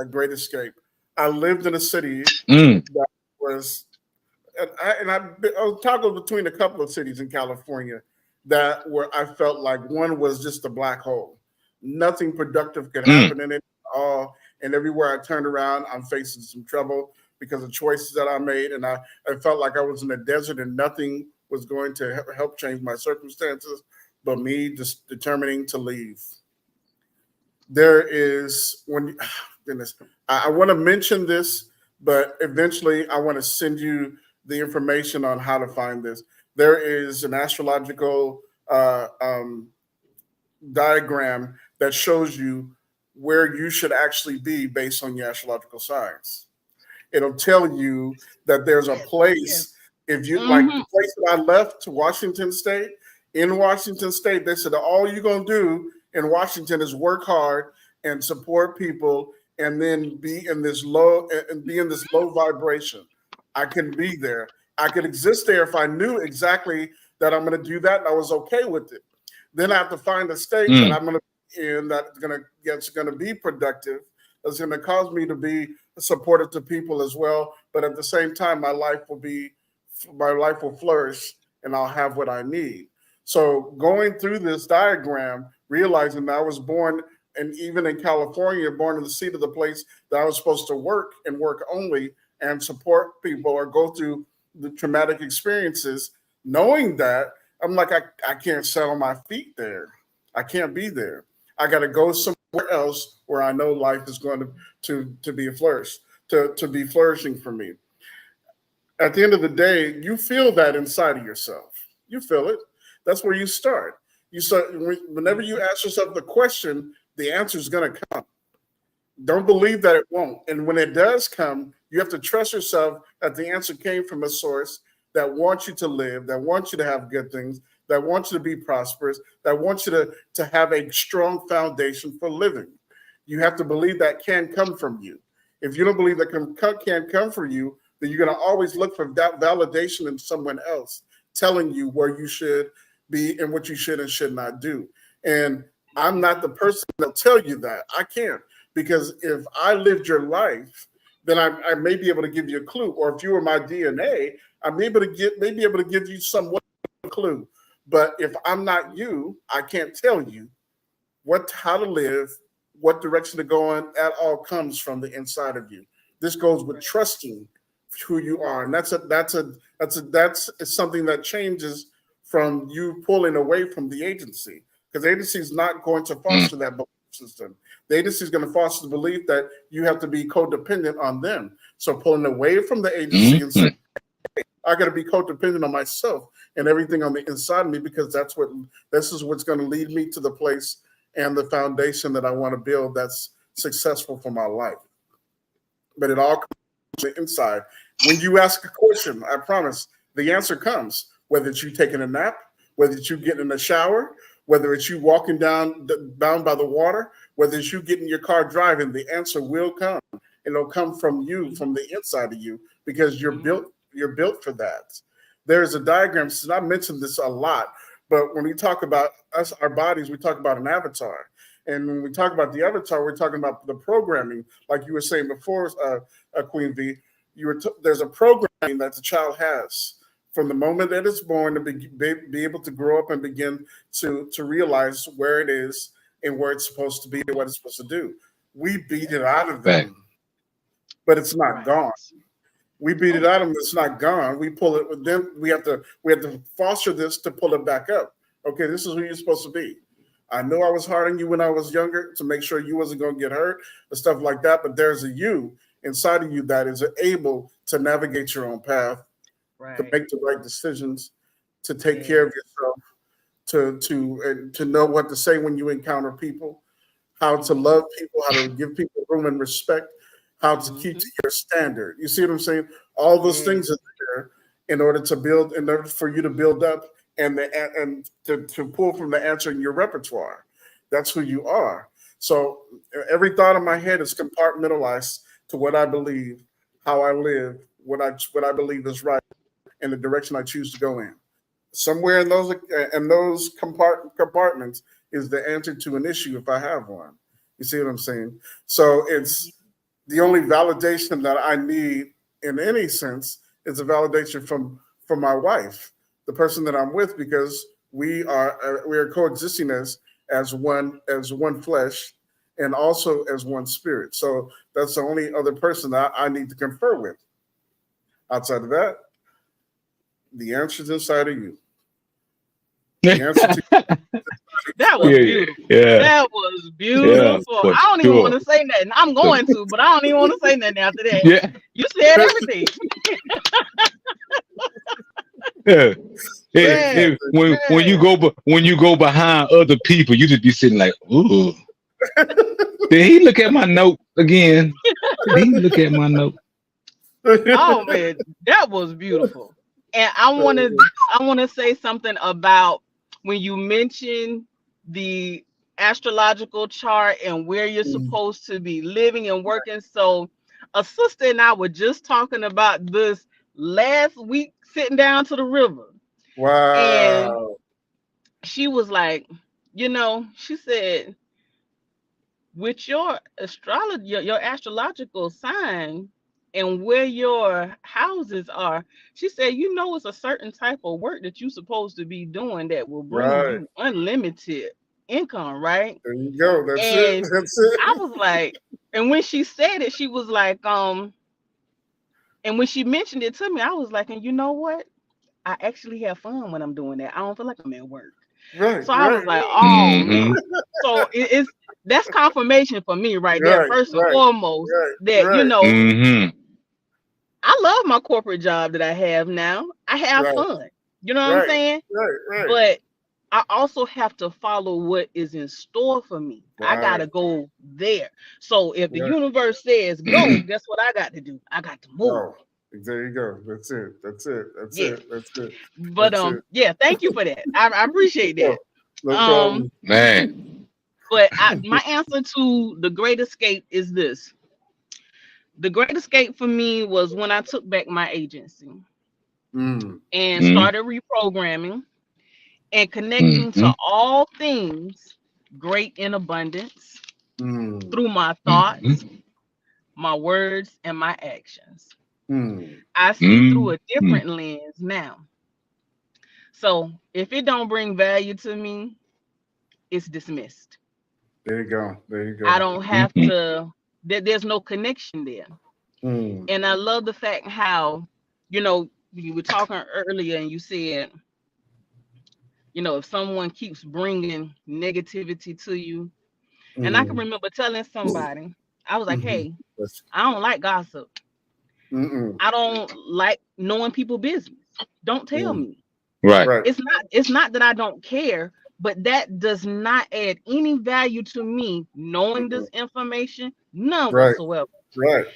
great escape. I lived in a city that was, and I toggled between a couple of cities in California that where I felt like one was just a black hole. Nothing productive could happen in it at all. And everywhere I turned around, I'm facing some trouble because of choices that I made. And I felt like I was in a desert and nothing was going to help change my circumstances but me just determining to leave. There is goodness, I want to mention this, but eventually I want to send you the information on how to find this. There is an astrological diagram that shows you where you should actually be based on your astrological signs. It'll tell you that there's a place. If you like the place that I left to Washington State, in Washington State, they said all you're gonna do in Washington is work hard and support people, and then be in this low vibration. I can be there. I could exist there if I knew exactly that I'm going to do that, and I was okay with it. Then I have to find a state that I'm going to be in that's going to be productive. That's going to cause me to be supportive to people as well. But at the same time, my life will flourish, and I'll have what I need. So going through this diagram, realizing that I was born, and even in California, born in the seat of the place that I was supposed to work and work only and support people or go through the traumatic experiences, knowing that, I'm like, I can't set on my feet there. I can't be there. I got to go somewhere else where I know life is going to be flourishing for me. At the end of the day, you feel that inside of yourself. You feel it. That's where you start. You start whenever you ask yourself the question, the answer is going to come. Don't believe that it won't. And when it does come, you have to trust yourself that the answer came from a source that want you to live, that want you to have good things, that want you to be prosperous, that want you to have a strong foundation for living. You have to believe that can come from you. If you don't believe that can come from you, then you're going to always look for that validation in someone else telling you where you should be and what you should and should not do. And I'm not the person that'll tell you that. I can't, because if I lived your life, then I may be able to give you a clue. Or if you were my DNA, I may be able to give you somewhat of a clue. But if I'm not you, I can't tell you how to live, what direction to go in. That all comes from the inside of you. This goes with trusting who you are, and that's something that changes from you pulling away from the agency, because the agency is not going to foster that belief system. The agency is going to foster the belief that you have to be codependent on them. So pulling away from the agency and saying, hey, I got to be codependent on myself and everything on the inside of me, because this is what's going to lead me to the place and the foundation that I want to build that's successful for my life. But it all comes from the inside. When you ask a question, I promise the answer comes, whether it's you taking a nap, whether it's you getting in the shower, whether it's you walking down by the water, whether it's you getting your car driving, the answer will come. It'll come from you, from the inside of you, because you're built for that. There's a diagram, since I mentioned this a lot, but when we talk about us, our bodies, we talk about an avatar. And when we talk about the avatar, we're talking about the programming, like you were saying before, Queen V. There's a programming that the child has from the moment that it's born to be able to grow up and begin to realize where it is and where it's supposed to be and what it's supposed to do. We beat it out of them, but it's not gone. We beat it out of them, it's not gone. We pull it with them. We have to foster this to pull it back up. Okay, this is who you're supposed to be. I know I was hard on you when I was younger to make sure you wasn't going to get hurt and stuff like that, but there's a you inside of you that is able to navigate your own path, to make the right decisions, to take care of yourself, to know what to say when you encounter people, how to love people, how to give people room and respect, how to keep to your standard. You see what I'm saying? All those things are there in order for you to build up and to pull from the answer in your repertoire. That's who you are. So every thought in my head is compartmentalized to what I believe, how I live, what I believe is right, and the direction I choose to go in. Somewhere in those compartments is the answer to an issue if I have one. You see what I'm saying? So it's the only validation that I need in any sense is a validation from my wife, the person that I'm with, because we are coexisting as one flesh and also as one spirit. So that's the only other person that I need to confer with. Outside of that, the answer's inside of you. The answer to that was beautiful. Yeah. That was beautiful. Yeah, I don't even want to say nothing. I'm going to, but I don't even want to say nothing after that. Yeah. You said everything. When you go behind other people, you just be sitting like, ooh. Did he look at my note again? Did he look at my note? Oh man, that was beautiful. And I want to say something about when you mentioned the astrological chart and where you're supposed to be living and working. So a sister and I were just talking about this last week, sitting down to the river. Wow. And she was like, she said, with your astrology, your astrological sign and where your houses are, she said, it's a certain type of work that you're supposed to be doing that will bring you unlimited income, right? There you go. That's it. I was like, and when she said it, she was like, and when she mentioned it to me, I was like, and you know what? I actually have fun when I'm doing that. I don't feel like I'm at work. Right. So I was like, oh man. So that's confirmation for me right there. First and foremost, that I love my corporate job that I have now. I have fun. You know what I'm saying? Right. But I also have to follow what is in store for me. I gotta go there. So if the universe says go, guess what I got to do? I got to move. There you go. That's it. That's it. That's Yeah. it. That's it. But That's it. yeah, thank you for that. I appreciate that. No problem. Man. But my answer to the Great Escape is this. The Great Escape for me was when I took back my agency and started reprogramming and connecting to all things great in abundance through my thoughts, my words, and my actions. I see through a different lens now. So if it don't bring value to me, it's dismissed. There you go. There you go. I don't have to, there's no connection there. And I love the fact how, you know, you were talking earlier and you said, you know, if someone keeps bringing negativity to you, and I can remember telling somebody, I was like, hey, I don't like gossip. I don't like knowing people's business. Don't tell me. Right. It's not that I don't care, but that does not add any value to me knowing this information, none whatsoever. Right.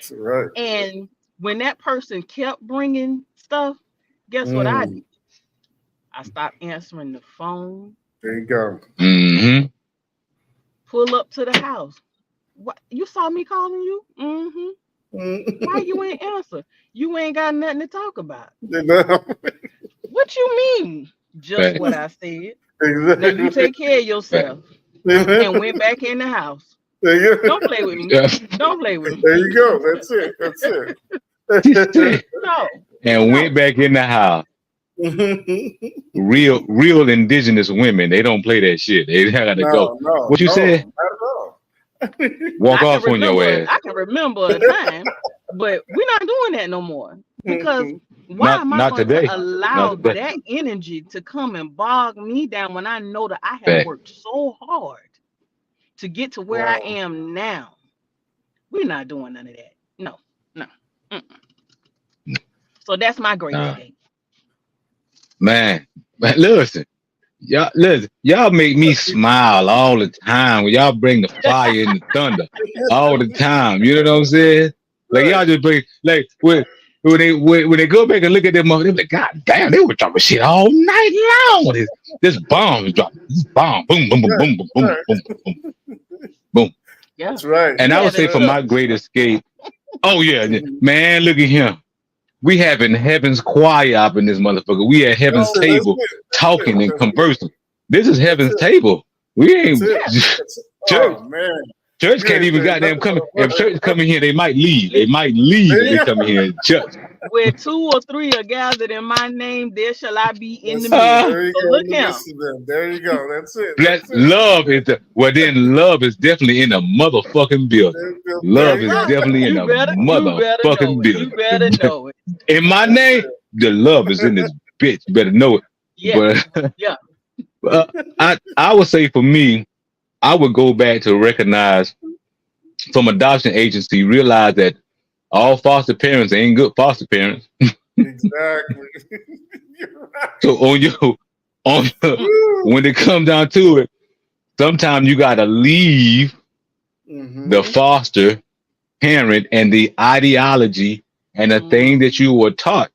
And when that person kept bringing stuff, guess what I did? I stopped answering the phone. There you go. Pull up to the house. What? You saw me calling you? Why you ain't answer? You ain't got nothing to talk about. What you mean? Just what I said. Exactly. Now you take care of yourself. And went back in the house. Don't play with me. Don't play with me. There you go. That's it. That's it. No. And went back in the house. Real indigenous women, they don't play that shit. They gotta go. What you said? Not at all. Walk off on your ass. I can remember a time, but we're not doing that no more. Because why am I going to allow that energy to come and bog me down when I know that I have worked so hard to get to where I am now? We're not doing none of that. No. So that's my great escape. Man, listen. Y'all make me smile all the time when y'all bring the fire and the thunder all the time. You know what I'm saying? Like y'all just bring like when they go back and look at them, they're like, God damn, they were dropping shit all night long. This bomb is dropping. This bomb, boom, boom, boom, boom, boom, boom, boom, boom, boom. Yeah, that's right. And I would say for my great escape, oh yeah, man, look at him. We having heaven's choir up in this motherfucker. We at heaven's table talking and conversing. This is heaven's table. We ain't church. Church can't even goddamn come. If church come in here, they might leave. They come in here and church. Where 2 or 3 are gathered in my name, there shall I be in the midst. So look him. There you go. That's it. Love is love is definitely in the motherfucking building. Love is definitely in the motherfucking building. You better know it. In my name, the love is in this bitch. You better know it. Yeah. But I would say for me, I would go back to recognize from adoption agency, realize that all foster parents ain't good foster parents. Exactly. You're right. So when it comes down to it, sometimes you gotta leave the foster parent and the ideology and the thing that you were taught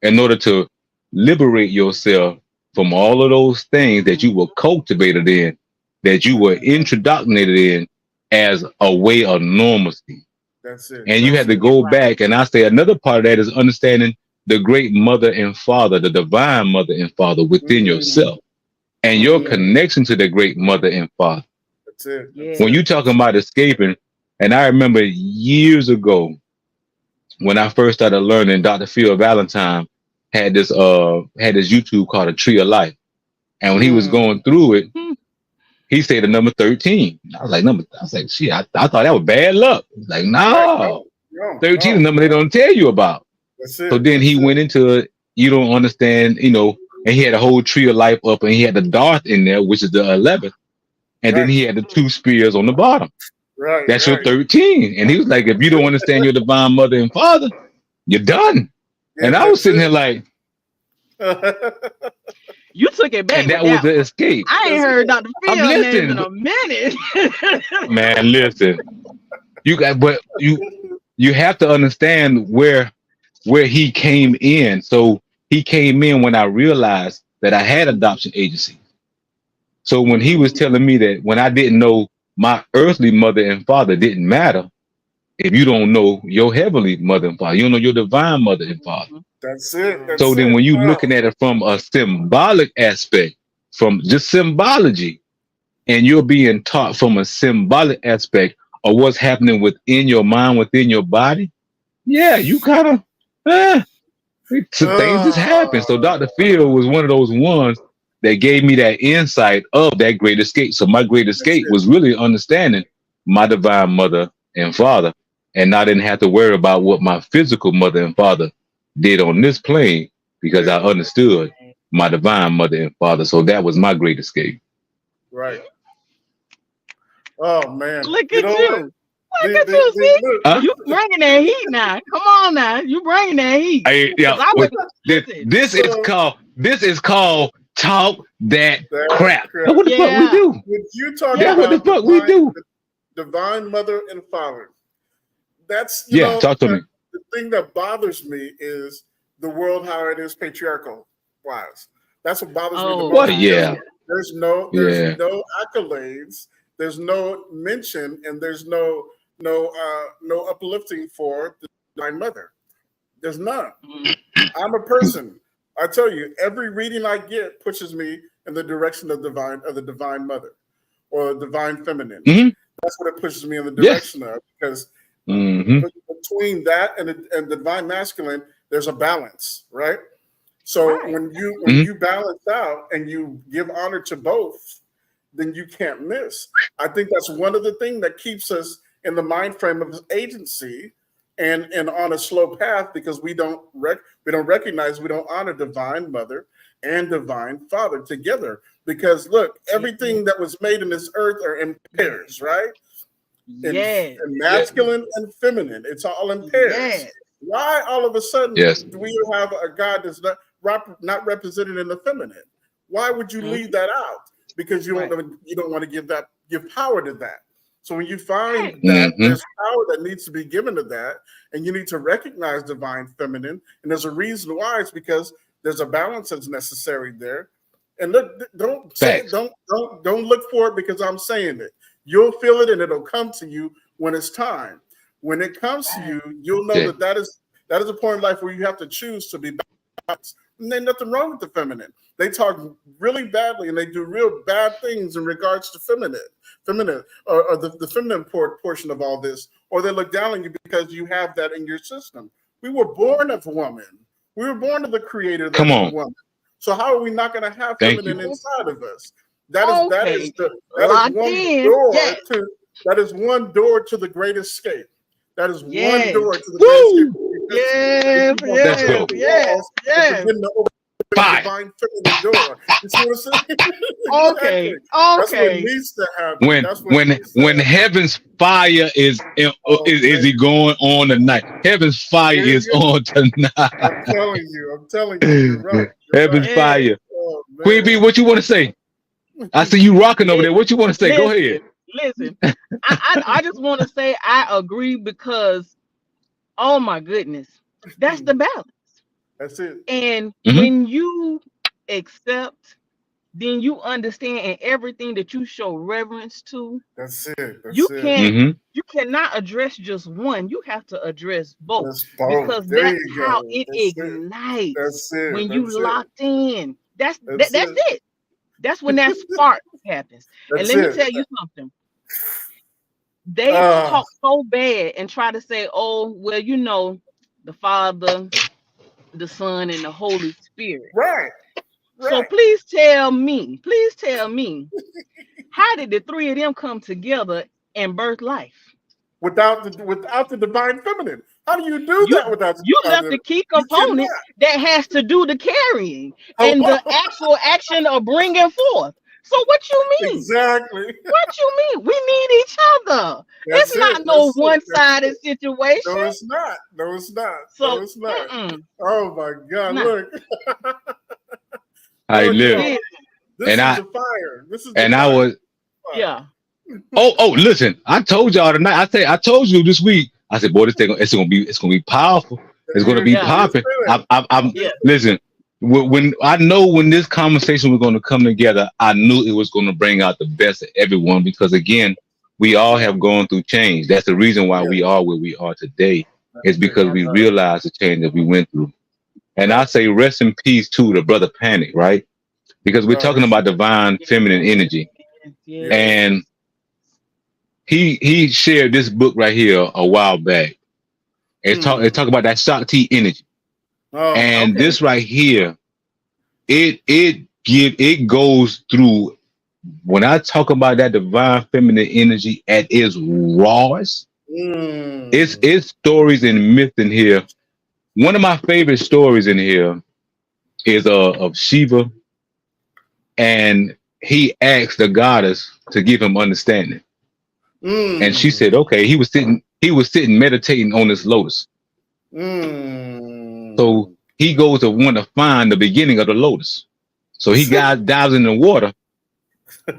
in order to liberate yourself from all of those things that you were cultivated in, that you were indoctrinated in as a way of normalcy. That's it. And you had to go back, and I say another part of that is understanding the great mother and father, the divine mother and father within yourself, and your connection to the great mother and father. That's it. When you talking about escaping, and I remember years ago when I first started learning, Dr. Phil Valentine had this YouTube called A Tree of Life, and when he was going through it, he said the number 13. I was like, shit, I thought that was bad luck. Like, no, 13 is the number they don't tell you about. So then he went into it, you don't understand, you know, and he had a whole tree of life up, and he had the Darth in there, which is the 11th. And then he had the 2 spears on the bottom. That's your 13. And he was like, if you don't understand your divine mother and father, you're done. And I was sitting here like, you took it back. And that was the escape. I ain't heard Dr. Phil name in a minute. Man, listen. You have to understand where where he came in. So he came in when I realized that I had adoption agency. So when he was telling me that when I didn't know my earthly mother and father didn't matter, if you don't know your heavenly mother and father, you don't know your divine mother and father. That's it. That's So then it. when you looking at it from a symbolic aspect, from just symbology, and you're being taught from a symbolic aspect of what's happening within your mind, within your body, yeah, you kind of, some things just happen. So Dr. Phil was one of those ones that gave me that insight of that great escape. So my great escape was really understanding my divine mother and father, and I didn't have to worry about what my physical mother and father did on this plane because I understood my divine mother and father. So that was my great escape. Right. Oh man. Look You at know you. what? Look at you, see? Look, Huh? You bringing that heat now. Come on now. You bringing that heat. Yeah, 'Cause I well, wouldn't this is called talk that crap. crap. That's what the fuck we Yeah. do. When you talk That's what the about fuck we do. divine mother and father, that's Yeah, talk to me. the thing that bothers me is the world how it is patriarchal wise. That's what bothers me the Oh, most. Well, God. yeah. There's no accolades, there's no mention, and there's no uplifting for the divine mother. There's none. I'm a person. I tell you, every reading I get pushes me in the direction of the divine mother or divine feminine. Mhm. That's what it pushes me in the Yes. direction of, because Mhm. between that and the divine masculine, there's a balance, right? So Right. when Mhm. you balance out and you give honor to both, then you can't miss. I think that's one of the things that keeps us in the mind frame of agency and on a slow path, because we don't recognize, we don't honor divine mother and divine father together. Because look, everything that was made in this earth are in pairs, right? Yes. And masculine and feminine. It's all in pairs. Yes. Why all of a sudden Yes. do we have a God that's not represented in the feminine? Why would you leave that out? Because you don't want to give power to that. So when you find that there's power that needs to be given to that, and you need to recognize divine feminine, and there's a reason why, it's because there's a balance that's necessary there. And look, don't look for it because I'm saying it. You'll feel it and it'll come to you when it's time. When it comes to you, you'll know that is a point in life where you have to choose to be balanced. And there's nothing wrong with the feminine. They talk really badly and they do real bad things in regards to feminine or the feminine portion of all this, or they look down on you because you have that in your system. We were born of a woman. We were born of the creator that's a woman. So how are we not going to have feminine inside of us? That is one door to the great escape. That is one door to the great escape. Let's go. Yes. Divine feminine door. You see what I'm saying? Okay. That's what needs to happen. When heaven's fire is he going on tonight? Heaven's fire is on tonight. I'm telling you. You're right. Heaven's fire. Oh, Queen B, what you want to say? I see you rocking over there. What you want to say? Go ahead. Listen, I just want to say I agree, because, oh my goodness, that's the balance. That's it. And when you accept, then you understand, and everything that you show reverence to, that's it. You cannot address just one. You have to address both, because that's how it ignites. That's it. When you locked in. That's it. That's when that spark happens. And let me tell you something. They talk so bad and try to say, oh, well, the Father, the Son, and the Holy Spirit. Right. So please tell me, how did the three of them come together and birth life? Without the divine feminine. How do you do that without the You left the key component that has to do the carrying and the actual action of bringing forth. So what you mean? Exactly. What you mean? We need each other. It's not no one-sided situation. No, it's not. So, no, it's not. Oh my God! Look. I live. This is a fire. Yeah. Oh, listen! I told y'all tonight. I told you this week. I said, boy, it's gonna be powerful. It's going to be Yeah. popping. I'm Yeah. listen. When I know when this conversation was going to come together, I knew it was going to bring out the best of everyone because again, we all have gone through change. That's the reason why we are where we are today. Is because we realized the change that we went through. And I say rest in peace to the brother Panic, right? Because we're talking about divine feminine energy. Yeah. And he shared this book right here a while back. It's talk about that Shakti energy. And this right here, it goes through when I talk about that divine feminine energy at its rawest, it's stories and myth in here. One of my favorite stories in here is of Shiva, and he asked the goddess to give him understanding. And she said, okay, he was sitting meditating on this lotus. So he goes to want to find the beginning of the lotus. So he dives in the water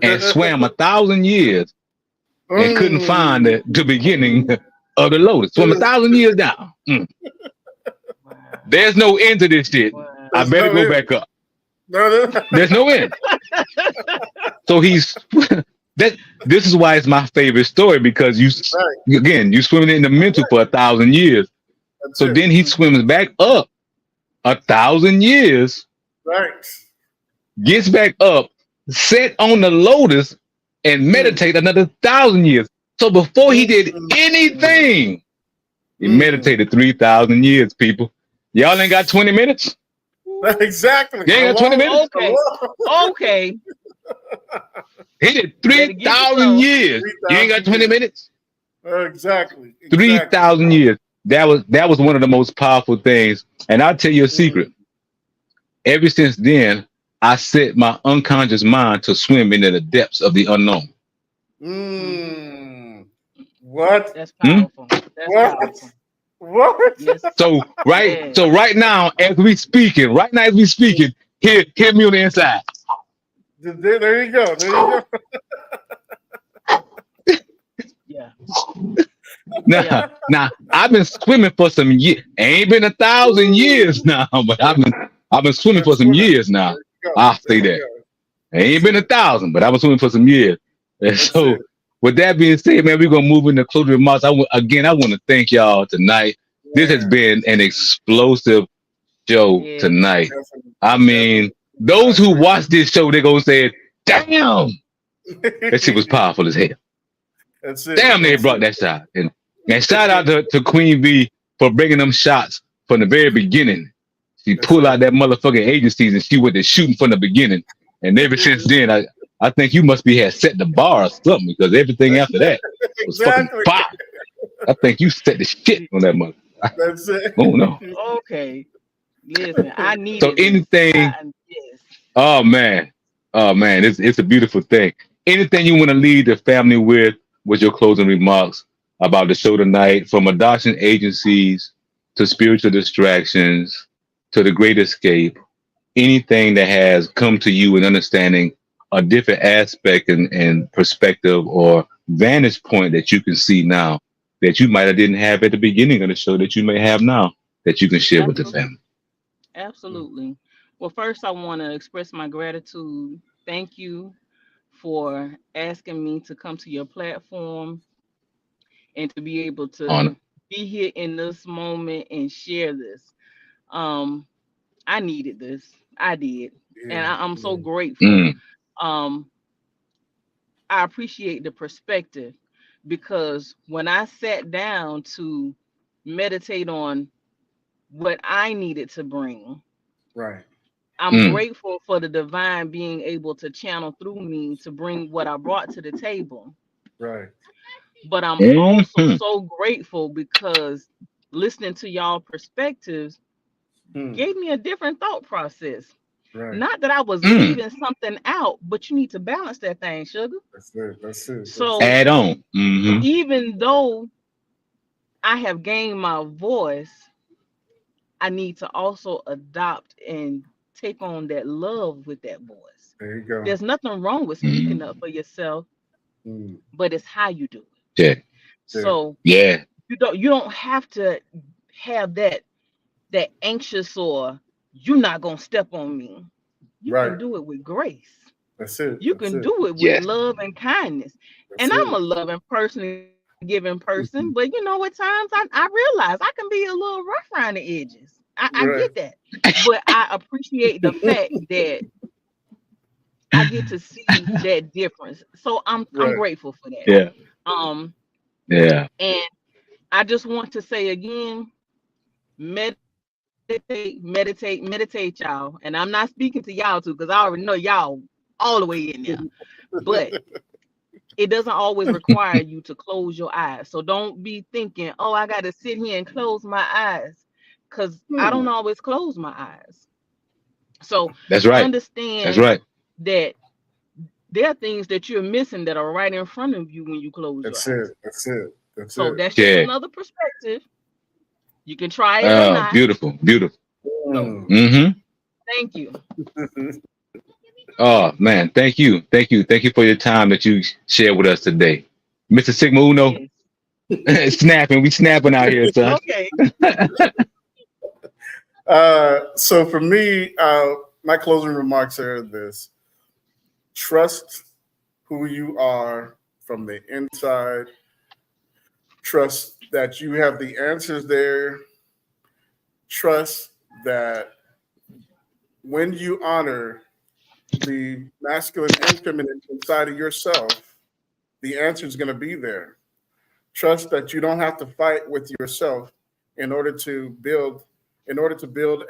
and swam 1,000 years and couldn't find the beginning of the lotus. Swam 1,000 years down. There's no end to this shit. I better go back up. There's no end. So he's this is why it's my favorite story because you swimming in the mental for 1,000 years. So then he swims back up 1,000 years, gets back up, sit on the lotus, and meditate another 1,000 years. So before he did anything, he meditated 3,000 years, people. Y'all ain't got 20 minutes? Exactly. You ain't got 20 minutes? Okay. He did 3,000 years. You ain't got 20 minutes? Exactly. 3,000 years. That was one of the most powerful things. And I'll tell you a secret. Ever since then, I set my unconscious mind to swim into the depths of the unknown. What? That's powerful. That's powerful. What? Yes. So right now, as we speaking, hear me on the inside. There you go. Yeah. Now I've been swimming for some years. Ain't been 1,000 years now, but I've been swimming for some years now. I'll say that. Ain't been 1,000, but I've been swimming for some years. And so with that being said, man, we're gonna move into closing remarks. I want to thank y'all tonight. This has been an explosive show tonight. I mean, those who watch this show, they're gonna say, damn, that shit was powerful as hell. That's it. Damn, they brought that shot. And shout out to Queen V for bringing them shots from the very beginning. She pulled out that motherfucking agencies and she went to shooting from the beginning. And ever since then, I think you must had set the bar or something because everything after that was fucking fire. I think you set the shit on that mother. That's it. Oh no. Okay. Listen, I need so anything. Yes. Oh man, it's a beautiful thing. Anything you want to leave the family with your closing remarks about the show tonight, from adoption agencies to spiritual distractions to the Great Escape, anything that has come to you in understanding a different aspect and perspective or vantage point that you can see now that you might have didn't have at the beginning of the show that you may have now that you can share with the family. Absolutely. Well, first I want to express my gratitude. Thank you for asking me to come to your platform and to be able to be here in this moment and share this. I needed this. I did. And I'm so grateful. I appreciate the perspective because when I sat down to meditate on what I needed to bring, I'm grateful for the divine being able to channel through me to bring what I brought to the table. But I'm also so grateful because listening to y'all perspectives gave me a different thought process. Not that I was leaving something out, but you need to balance that thing, sugar. That's it. So add on. Even though I have gained my voice, I need to also adopt and take on that love with that voice. There you go. There's nothing wrong with speaking up for yourself, but it's how you do it. Yeah. So you don't have to have that that anxious or you're not gonna step on me. You Right. can do it with grace. That's it. You That's can it. do it with Yes. love and kindness. That's And I'm it. a loving person and giving person, but you know, at times I realize I can be a little rough around the edges. I Right. get that. But I appreciate the fact that I get to see that difference. So I'm Right. grateful for that. Yeah. Um Yeah. and I just want to say again, meditate, y'all. And I'm not speaking to y'all too, because I already know y'all all the way in there. But it doesn't always require you to close your eyes. So don't be thinking, oh, I got to sit here and close my eyes, because I don't always close my eyes. So That's right. That's understand right. that there are things that you're missing that are right in front of you when you close That's your eyes. it. That's it. That's So it. that's just Yeah. another perspective. You can try it or not. Beautiful. Beautiful. So Mm-hmm. thank you. Oh man, thank you. Thank you. Thank you for your time that you shared with us today. Mr. Sigma Uno, Yes. snapping. We snapping out here, son. Okay. So for me, my closing remarks are this: trust who you are from the inside. Trust that you have the answers there. Trust that when you honor the masculine and feminine inside of yourself, the answer is going to be there. Trust that you don't have to fight with yourself in order to build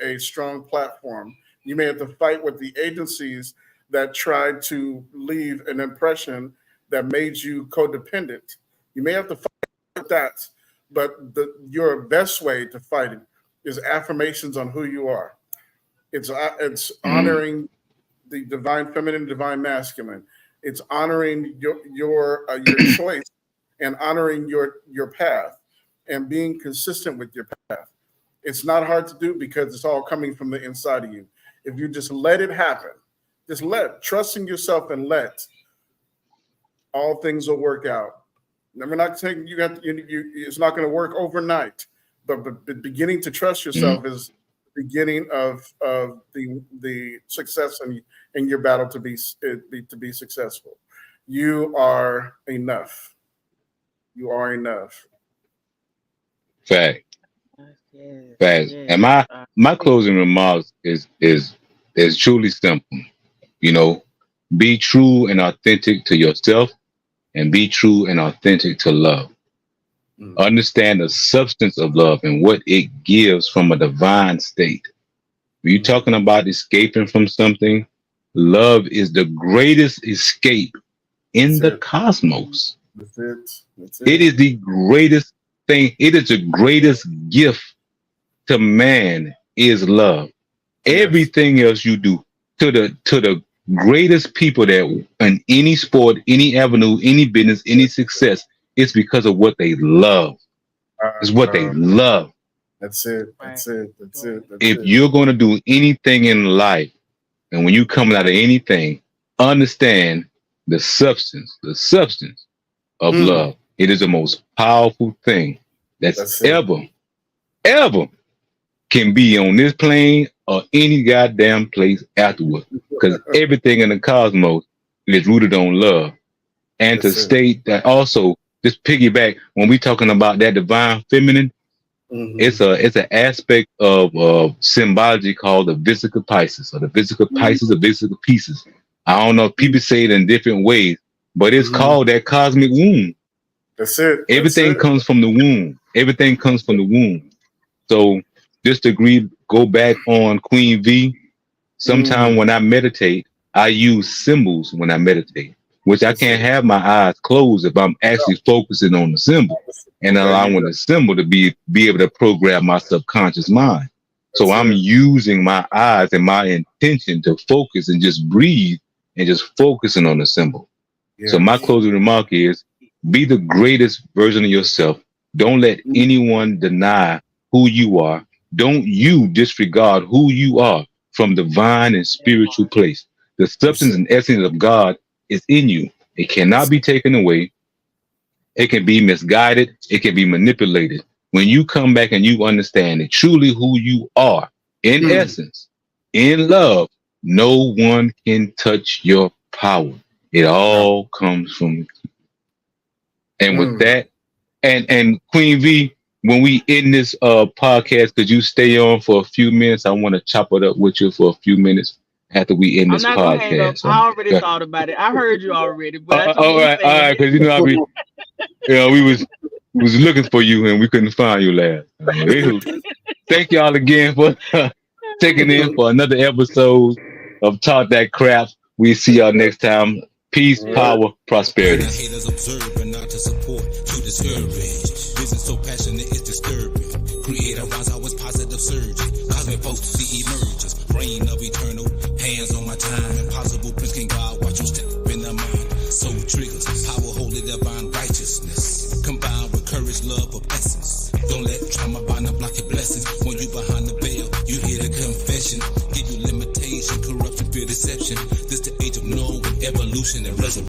a strong platform. You may have to fight with the agencies that tried to leave an impression that made you codependent. You may have to fight with that, but your best way to fight it is affirmations on who you are. It's honoring the divine feminine, divine masculine. It's honoring your choice and honoring your path and being consistent with your path. It's not hard to do because it's all coming from the inside of you. If you just let it happen, trust in yourself and let, all things will work out. And we're not saying it's not going to work overnight, but beginning to trust yourself is the beginning of the success in your battle to be successful. You are enough. You are enough. Fact. Yes, Fact. yes. And my closing remarks is truly simple. You know, be true and authentic to yourself, and be true and authentic to love. Understand the substance of love and what it gives from a divine state. When you're talking about escaping from something, love is the greatest escape in the cosmos. That's it. That's It is the greatest thing. It is the greatest gift to man is love. Yes. Everything else you do, to the greatest people that in any sport, any avenue, any business, any success, it's because of what they love. It's what they love. That's it. That's it. That's it. That's If it. you're going to do anything in life, and when you coming out of anything, understand the substance of love. It is the most powerful thing that's ever can be on this plane or any goddamn place afterward. Because everything in the cosmos is rooted on love. And to state that also, just piggyback, when we talking about that divine feminine, it's an aspect of symbology called the Vesica Pisces, or the Vesica Pisces or Vesica Pieces. I don't know if people say it in different ways, but it's called that cosmic womb. That's it. Everything comes from the womb. Everything comes from the womb. So just to go back on Queen V, sometimes when I meditate, I use symbols when I meditate, which I can't have my eyes closed if I'm actually focusing on the symbol and allowing the symbol to be able to program my subconscious mind. So I'm using my eyes and my intention to focus and just breathe and just focusing on the symbol. So my closing remark is, be the greatest version of yourself. Don't let anyone deny who you are. Don't you disregard who you are from divine and spiritual place. The substance and essence of God is in you. It cannot be taken away. It can be misguided. It can be manipulated. when you come back and you understand that truly who you are, in essence, in love, no one can touch your power. It all comes from. And with that, and Queen V, when we end this podcast, could you stay on for a few minutes? I want to chop it up with you for a few minutes after we end this I'm not gonna hang up. podcast. I already thought about it. I heard you already, but I all right, because you know I be, we was looking for you and we couldn't find you last. Thank y'all again for taking in for another episode of Talk That Crap. We see y'all next time. Peace, power, prosperity. Haters observe and not to support, to discourage. Vision so passionate it's disturbing. Create a rise, I was positive surging. Cosmic folks see emerges. Brain of eternal, hands on my time. Impossible prince can God watch you step in the mind. Soul triggers, power holy divine righteousness. Combined with courage, love of essence. Don't let trauma bind and block your blessings. When you behind the veil, you hear the confession. Give you limitation, corruption, fear, deception. This the age of knowing, evolution and resurrection.